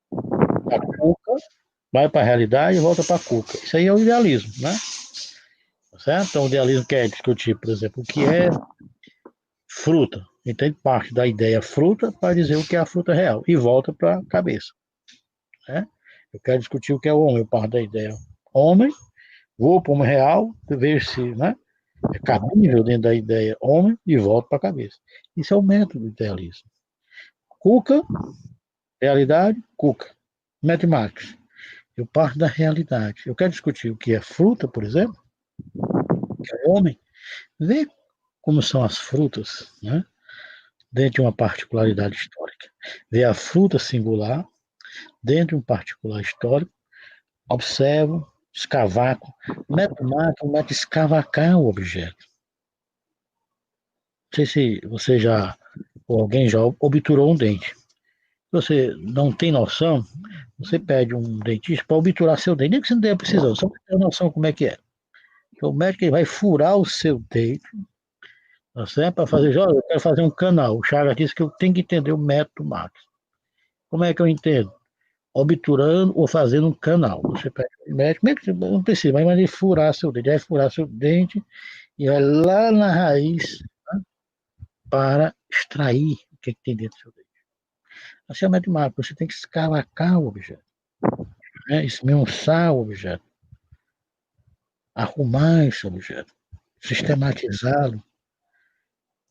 da cuca, vai para a realidade e volta para a cuca. Isso aí é o idealismo, né? Certo? Então, o idealismo quer discutir, por exemplo, o que é fruta. Então, ele parte da ideia fruta para dizer o que é a fruta real e volta para a cabeça. Né? Eu quero discutir o que é o homem, eu parto da ideia homem, vou para o homem real, vejo se né, é cabível dentro da ideia homem e volto para a cabeça. Isso é o método do idealismo. Cuca, realidade, Cuca. Matemática. Eu parto da realidade. Eu quero discutir o que é fruta, por exemplo, o que é homem, ver como são as frutas, né? Dentro de uma particularidade histórica. Ver a fruta singular dentro de um particular histórico, observo, escavaco, meto máquina, meto escavacar o objeto. Não sei se você já, ou alguém já obturou um dente. Se você não tem noção, você pede um dentista para obturar seu dente, nem que você não tenha precisão, só para ter noção como é que é. Então, o médico ele vai furar o seu dente, tá certo? Para fazer, olha, eu quero fazer um canal. O Chagas disse que eu tenho que entender o método Max. Como é que eu entendo? Obturando ou fazendo um canal. Você pega o médico, mesmo que você não precisa, mas ele furar seu dente, vai furar seu dente e vai lá na raiz, né, para extrair o que, é que tem dentro do seu dente. Assim é o método Max, você tem que escavacar o objeto, né? Esmiuçar o objeto, arrumar esse objeto, sistematizá-lo,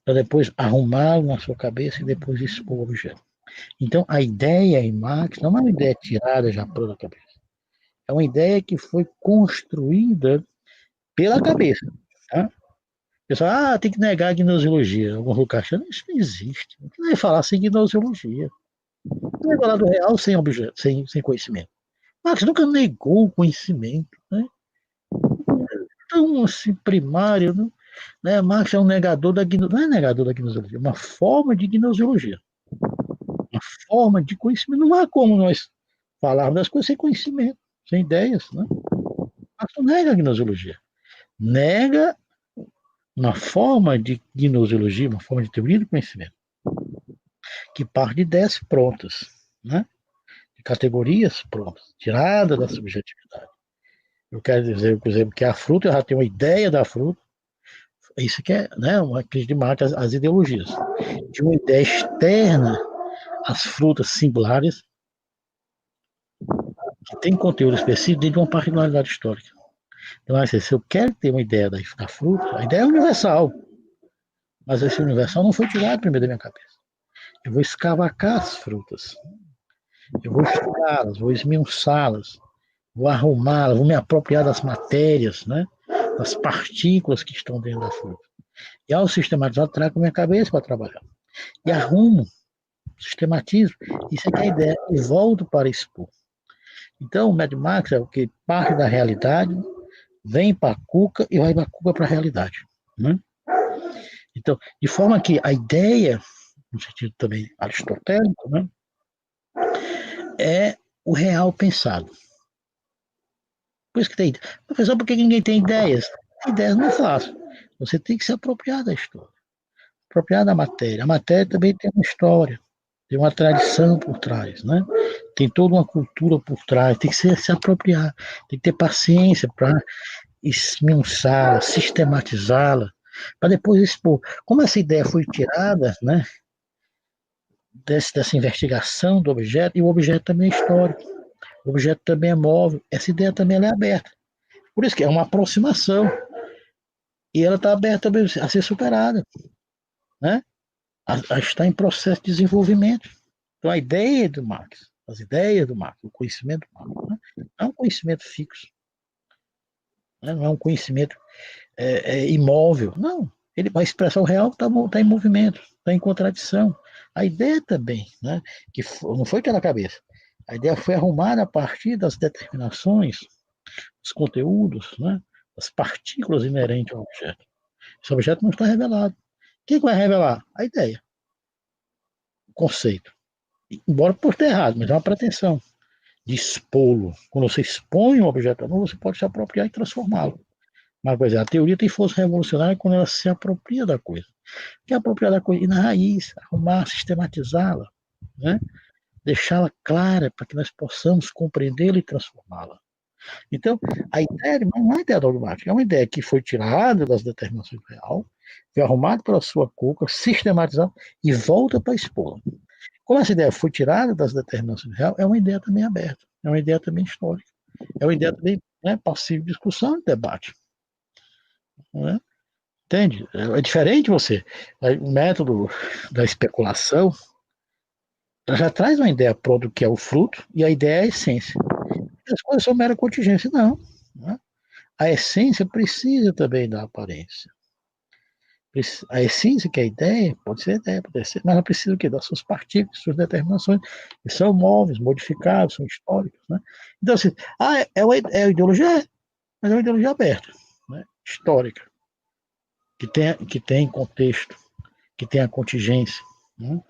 para depois arrumá-lo na sua cabeça e depois expor o objeto. Então, a ideia em Marx não é uma ideia tirada já pela cabeça. É uma ideia que foi construída pela cabeça. Tá? O pessoal, tem que negar a gnoseologia. Alguns Lucas, isso não existe. Não vai falar sem gnoseologia. Não vai falar do real sem objeto, sem conhecimento. Marx nunca negou o conhecimento. Né? Tão assim, primário. Né? Marx é um negador da gnoseologia. Não é negador da gnoseologia, é uma forma de gnoseologia. Uma forma de conhecimento. Não há como nós falarmos das coisas sem conhecimento, sem ideias. Né? Marx não nega a gnoseologia. Nega uma forma de gnoseologia, uma forma de teoria do conhecimento, que parte de ideias prontas, né? De categorias prontas, tirada da subjetividade. Eu quero dizer, por exemplo, que a fruta, eu já tenho uma ideia da fruta, isso que é, né, uma crise de Marx, as ideologias, de uma ideia externa às frutas singulares, que tem conteúdo específico dentro de uma particularidade histórica. Então, assim, se eu quero ter uma ideia da fruta, a ideia é universal, mas esse universal não foi tirado primeiro da minha cabeça. Eu vou escavacar as frutas, eu vou estudá-las, vou esmiuçá-las, vou arrumá-las, vou me apropriar das matérias, né? Das partículas que estão dentro da fruta. E ao sistematizar, eu trago a minha cabeça para trabalhar. E arrumo, sistematizo. Isso é que é a ideia. E volto para expor. Então, o Mad Max é o que parte da realidade, vem para a cuca e vai da cuca para a realidade. Né? Então, de forma que a ideia, no sentido também aristotélico, né, é o real pensado. Por isso que tem. Professor, por que ninguém tem ideias? Ideias não é fácil. Você tem que se apropriar da história, apropriar da matéria. A matéria também tem uma história, tem uma tradição por trás, né? Tem toda uma cultura por trás. Tem que se apropriar, tem que ter paciência para esmiuçá-la, sistematizá-la, para depois expor. Como essa ideia foi tirada, né? Dessa investigação do objeto, e o objeto também é histórico, o objeto também é móvel, essa ideia também é aberta. Por isso que é uma aproximação. E ela está aberta a ser superada, né? A estar em processo de desenvolvimento. Então, a ideia do Marx, as ideias do Marx, o conhecimento do Marx, né? Não é um conhecimento fixo, né? Não é um conhecimento imóvel, não. Ele vai expressar o real que está em movimento, está em contradição. A ideia também, né? Que não foi pela cabeça. A ideia foi arrumada a partir das determinações, dos conteúdos, né? Das partículas inerentes ao objeto. Esse objeto não está revelado. Quem vai revelar? A ideia, o conceito. Embora por ter errado, mas é uma pretensão de expô-lo. Quando você expõe um objeto novo, você pode se apropriar e transformá-lo. Mas, por exemplo, a teoria tem força revolucionária quando ela se apropria da coisa. Que é apropriar da coisa, ir na raiz, arrumar, sistematizá-la, né? Deixá-la clara para que nós possamos compreendê-la e transformá-la. Então, a ideia não é uma ideia dogmática, é uma ideia que foi tirada das determinações do real, foi arrumada pela sua cuca, sistematizada e volta para expor. Como essa ideia foi tirada das determinações do real, é uma ideia também aberta, é uma ideia também histórica, é uma ideia também, né, passiva de discussão e debate. Né? Entende? É diferente você. O método da especulação já traz uma ideia pronta do que é o fruto e a ideia é a essência. As coisas são mera contingência, não. Né? A essência precisa também da aparência. A essência, que é a ideia, pode ser ideia, pode ser, mas ela precisa o quê? Das suas partículas, suas determinações, que são móveis, modificados, são históricos. Né? Então, assim, é a ideologia, mas é uma ideologia aberta, né? Histórica, que tem contexto, que tem a contingência, né?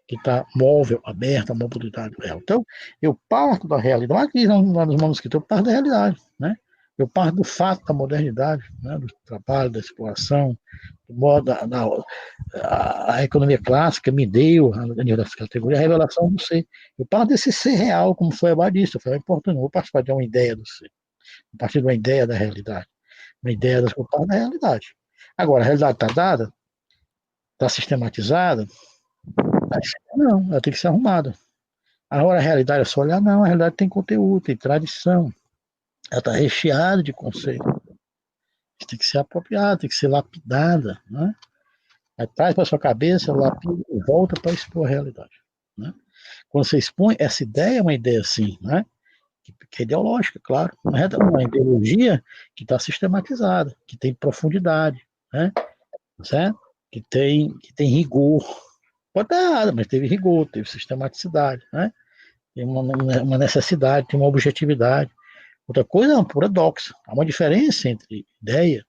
Que está móvel, aberta, a mobilidade real. Então, eu parto da realidade, aqui lá nos manuscritos, eu parto da realidade, né? Eu parto do fato da modernidade, né? Do trabalho, da exploração, do modo a economia clássica me deu, a nível das categorias, a revelação do ser. Eu parto desse ser real, como foi Abadista, foi importante, não vou participar de uma ideia do ser, a partir de uma ideia da realidade, uma ideia das coisas da realidade. Agora, a realidade está dada, está sistematizada, não, ela tem que ser arrumada. Agora a realidade é só olhar, não, a realidade tem conteúdo, tem tradição, ela está recheada de conceitos, tem que ser apropriada, tem que ser lapidada, né? Aí traz para sua cabeça, lapida e volta para expor a realidade. Né? Quando você expõe, essa ideia é uma ideia assim, né? Que é ideológica, claro, mas é uma ideologia que está sistematizada, que tem profundidade, né? Certo? Que tem rigor. Pode estar errado, mas teve rigor, teve sistematicidade, né? Tem uma necessidade, tem uma objetividade. Outra coisa é uma pura doxa. Há uma diferença entre ideia,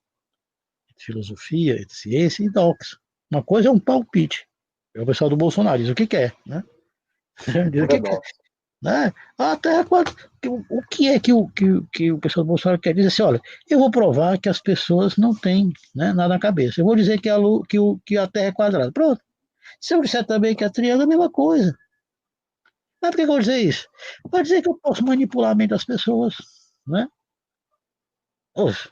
entre filosofia, entre ciência e doxa. Uma coisa é um palpite. É o pessoal do Bolsonaro diz o que quer, né? Diz o Pura que quer. doxa. Né? Até quando, o que é que o pessoal do Bolsonaro quer dizer assim, olha, eu vou provar que as pessoas não têm, né, nada na cabeça. Eu vou dizer que a Terra é quadrada. Pronto. Se eu disser também que a triângulo é a mesma coisa. Mas por que eu vou dizer isso? Para dizer que eu posso manipular a mente das pessoas. Né? Poxa,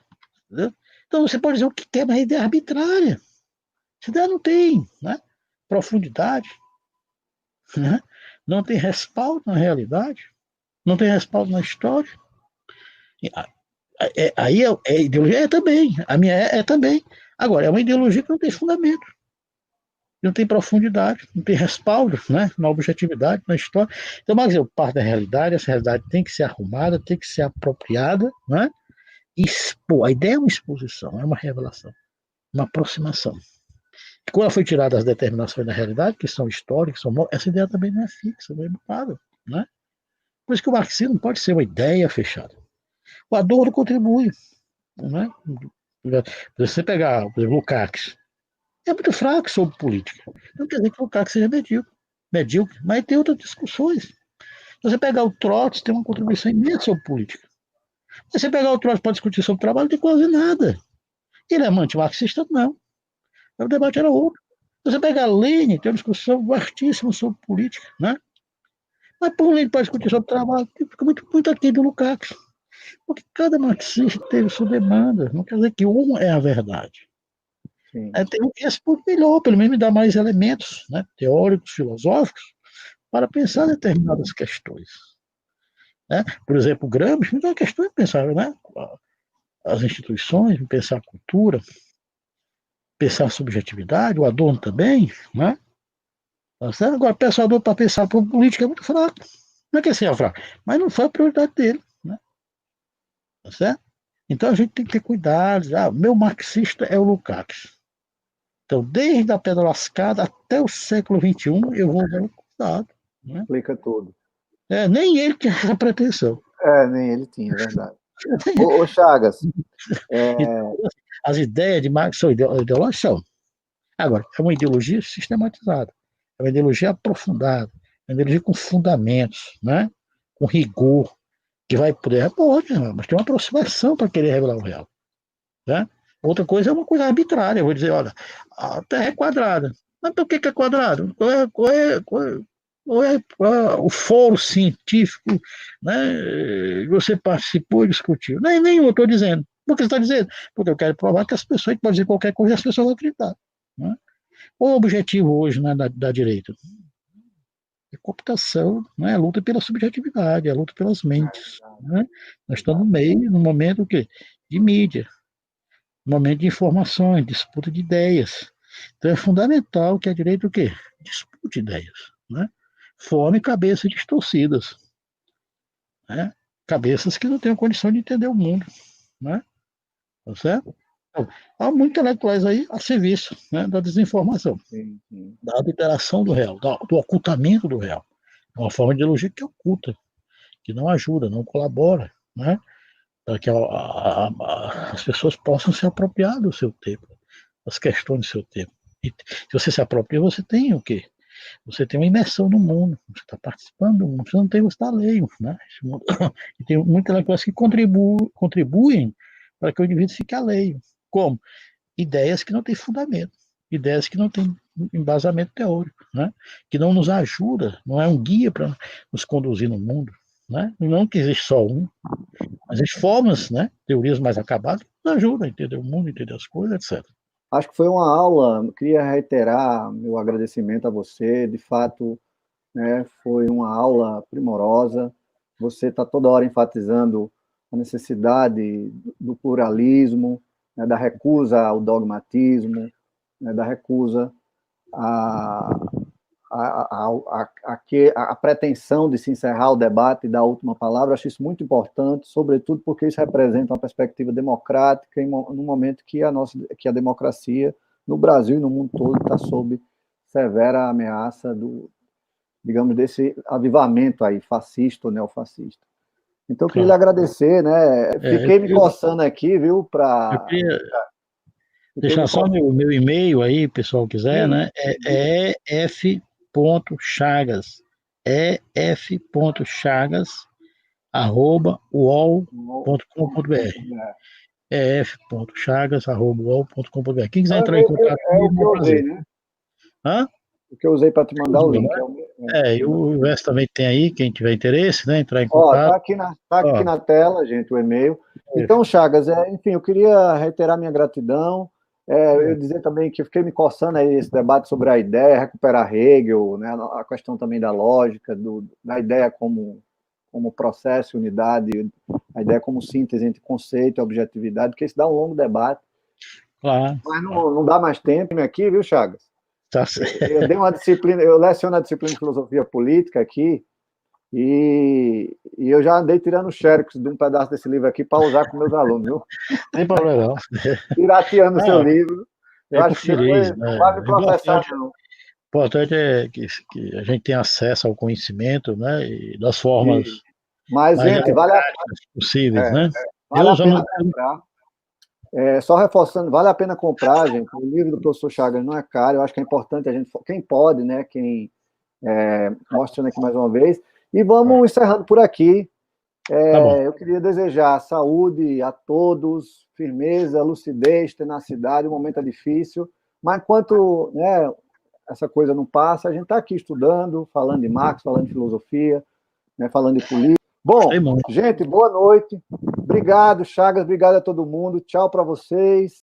né? Então você pode dizer o que quer, mas a ideia é arbitrária. Essa ideia não tem, né, profundidade, né? Não tem respaldo na realidade, não tem respaldo na história. Aí é ideologia, é também. A minha é também. Agora, é uma ideologia que não tem fundamento, não tem profundidade, não tem respaldo, né, na objetividade, na história. Então, mas eu parto da realidade, essa realidade tem que ser arrumada, tem que ser apropriada, né? Expor. A ideia é uma exposição, é uma revelação, uma aproximação. E quando foi tirada as determinações da realidade, que são históricas, essa ideia também não é fixa, não é mutável, né? Por isso que o marxismo não pode ser uma ideia fechada. O Adorno contribui, né? Se você pegar, por exemplo, o Lukács, é muito fraco sobre política. Não quer dizer que o Lukács seja medíocre, mas tem outras discussões. Se você pegar o Trotsky, tem uma contribuição imensa sobre política. Se você pegar o Trotsky para discutir sobre trabalho, não tem quase nada. Ele é anti-marxista? Não. O debate era outro. Se você pegar Lenin, tem uma discussão vastíssima sobre política, né? Mas por Lenin para discutir sobre trabalho, fica muito aqui do Lukács. Porque cada marxista teve sua demanda. Não quer dizer que um é a verdade. Sim. Tem esse por melhor, pelo menos me dá mais elementos, né, teóricos, filosóficos, para pensar determinadas questões. Né? Por exemplo, o Gramsci me dá uma questão de pensar, né? As instituições, pensar a cultura, pensar a subjetividade, o Adorno também, né? Agora, o pensador para pensar por política é muito fraco. Não é que seja fraco, mas não foi a prioridade dele. Né? Tá certo? Então a gente tem que ter cuidado. Meu marxista é o Lukács. Então, desde a Pedra Lascada até o século XXI, eu vou usar o cuidado. Né? Explica tudo. Nem ele tinha essa pretensão. Nem ele tinha, é verdade. Ô, Chagas, Então, as ideias de Marx são ideológicas? São. Agora, é uma ideologia sistematizada, é uma ideologia aprofundada, é uma ideologia com fundamentos, né? Com rigor, que vai poder, pode, mas tem uma aproximação para querer revelar o real. Né? Outra coisa é uma coisa arbitrária, eu vou dizer, olha, a Terra é quadrada. Mas por que é quadrado? Qual é o foro científico, né, que você participou e discutiu? Nenhum, eu estou dizendo. Por que você está dizendo? Porque eu quero provar que as pessoas podem dizer qualquer coisa e as pessoas vão acreditar. Né? Qual é o objetivo hoje, né, da direita? É cooptação, né, a luta pela subjetividade, a luta pelas mentes. Né? Nós estamos no meio, no momento de mídia, momento de informações, disputa de ideias. Então é fundamental que a direita o quê? Dispute ideias, né? Forme cabeças distorcidas, né? Cabeças que não têm condição de entender o mundo, né? Tá certo? Então, há muitos intelectuais aí a serviço, né, da desinformação, sim, sim. da adulteração do real, do ocultamento do real. É uma forma de ideologia que oculta, que não ajuda, não colabora, né? Para que as pessoas possam se apropriar do seu tempo, das questões do seu tempo. E se você se apropria, você tem o quê? Você tem uma imersão no mundo, você está participando do mundo, você não tem, você está alheio. Né? E tem muitas intelectuais que contribuem para que o indivíduo fique alheio. Como? Ideias que não têm fundamento, ideias que não têm embasamento teórico, né? Que não nos ajuda, não é um guia para nos conduzir no mundo. Né? Não que existe só um, mas as formas, né, teorias mais acabadas, nos ajudam a entender o mundo, entender as coisas, etc. Acho que foi uma aula, eu queria reiterar meu agradecimento a você, de fato, né, foi uma aula primorosa, você está toda hora enfatizando a necessidade do pluralismo, né, da recusa ao dogmatismo, né, da recusa a pretensão de se encerrar o debate e dar a última palavra. Acho isso muito importante, sobretudo porque isso representa uma perspectiva democrática no momento que a democracia no Brasil e no mundo todo está sob severa ameaça digamos, desse avivamento aí, fascista ou neofascista. Então, eu queria lhe agradecer, né? Fiquei me coçando aqui, viu, Eu queria deixar só meu e-mail aí, pessoal quiser, sim, né? É ef.chagas, ef.chagas@uol.com.br, ef.chagas@uol.com.br. Quem quiser entrar em contato comigo, é o que eu usei, né? Hã? O que eu usei para te mandar o link. E o Wes também tem aí, quem tiver interesse, né? Entrar em contato. contato. Tá aqui na tela, gente, o e-mail. Então, Chagas, enfim, eu queria reiterar minha gratidão. Eu dizer também que eu fiquei me coçando aí esse debate sobre a ideia, recuperar Hegel, né, a questão também da lógica, da ideia como processo, unidade, a ideia como síntese entre conceito e objetividade, porque isso dá um longo debate. Claro. Mas não dá mais tempo aqui, viu, Chagas? Tá certo. Eu leciono a disciplina de filosofia política aqui, e eu já andei tirando xerox de um pedaço desse livro aqui para usar com meus alunos, viu? Sem problema, não. Pirateando o seu livro. Eu acho que depois não vai me processar, não. O importante é que a gente tenha acesso ao conhecimento, né? E das formas mais gente, possíveis, né? Vale a pena comprar. Só reforçando, vale a pena comprar, gente. O livro do professor Chagas não é caro. Eu acho que é importante a gente, quem pode, né? Mostrando aqui mais uma vez. E vamos encerrando por aqui. Eu queria desejar saúde a todos, firmeza, lucidez, tenacidade. O momento é difícil, mas enquanto, né, essa coisa não passa, a gente está aqui estudando, falando de Marx, falando de filosofia, né, falando de política. Bom, gente, boa noite. Obrigado, Chagas. Obrigado a todo mundo. Tchau para vocês.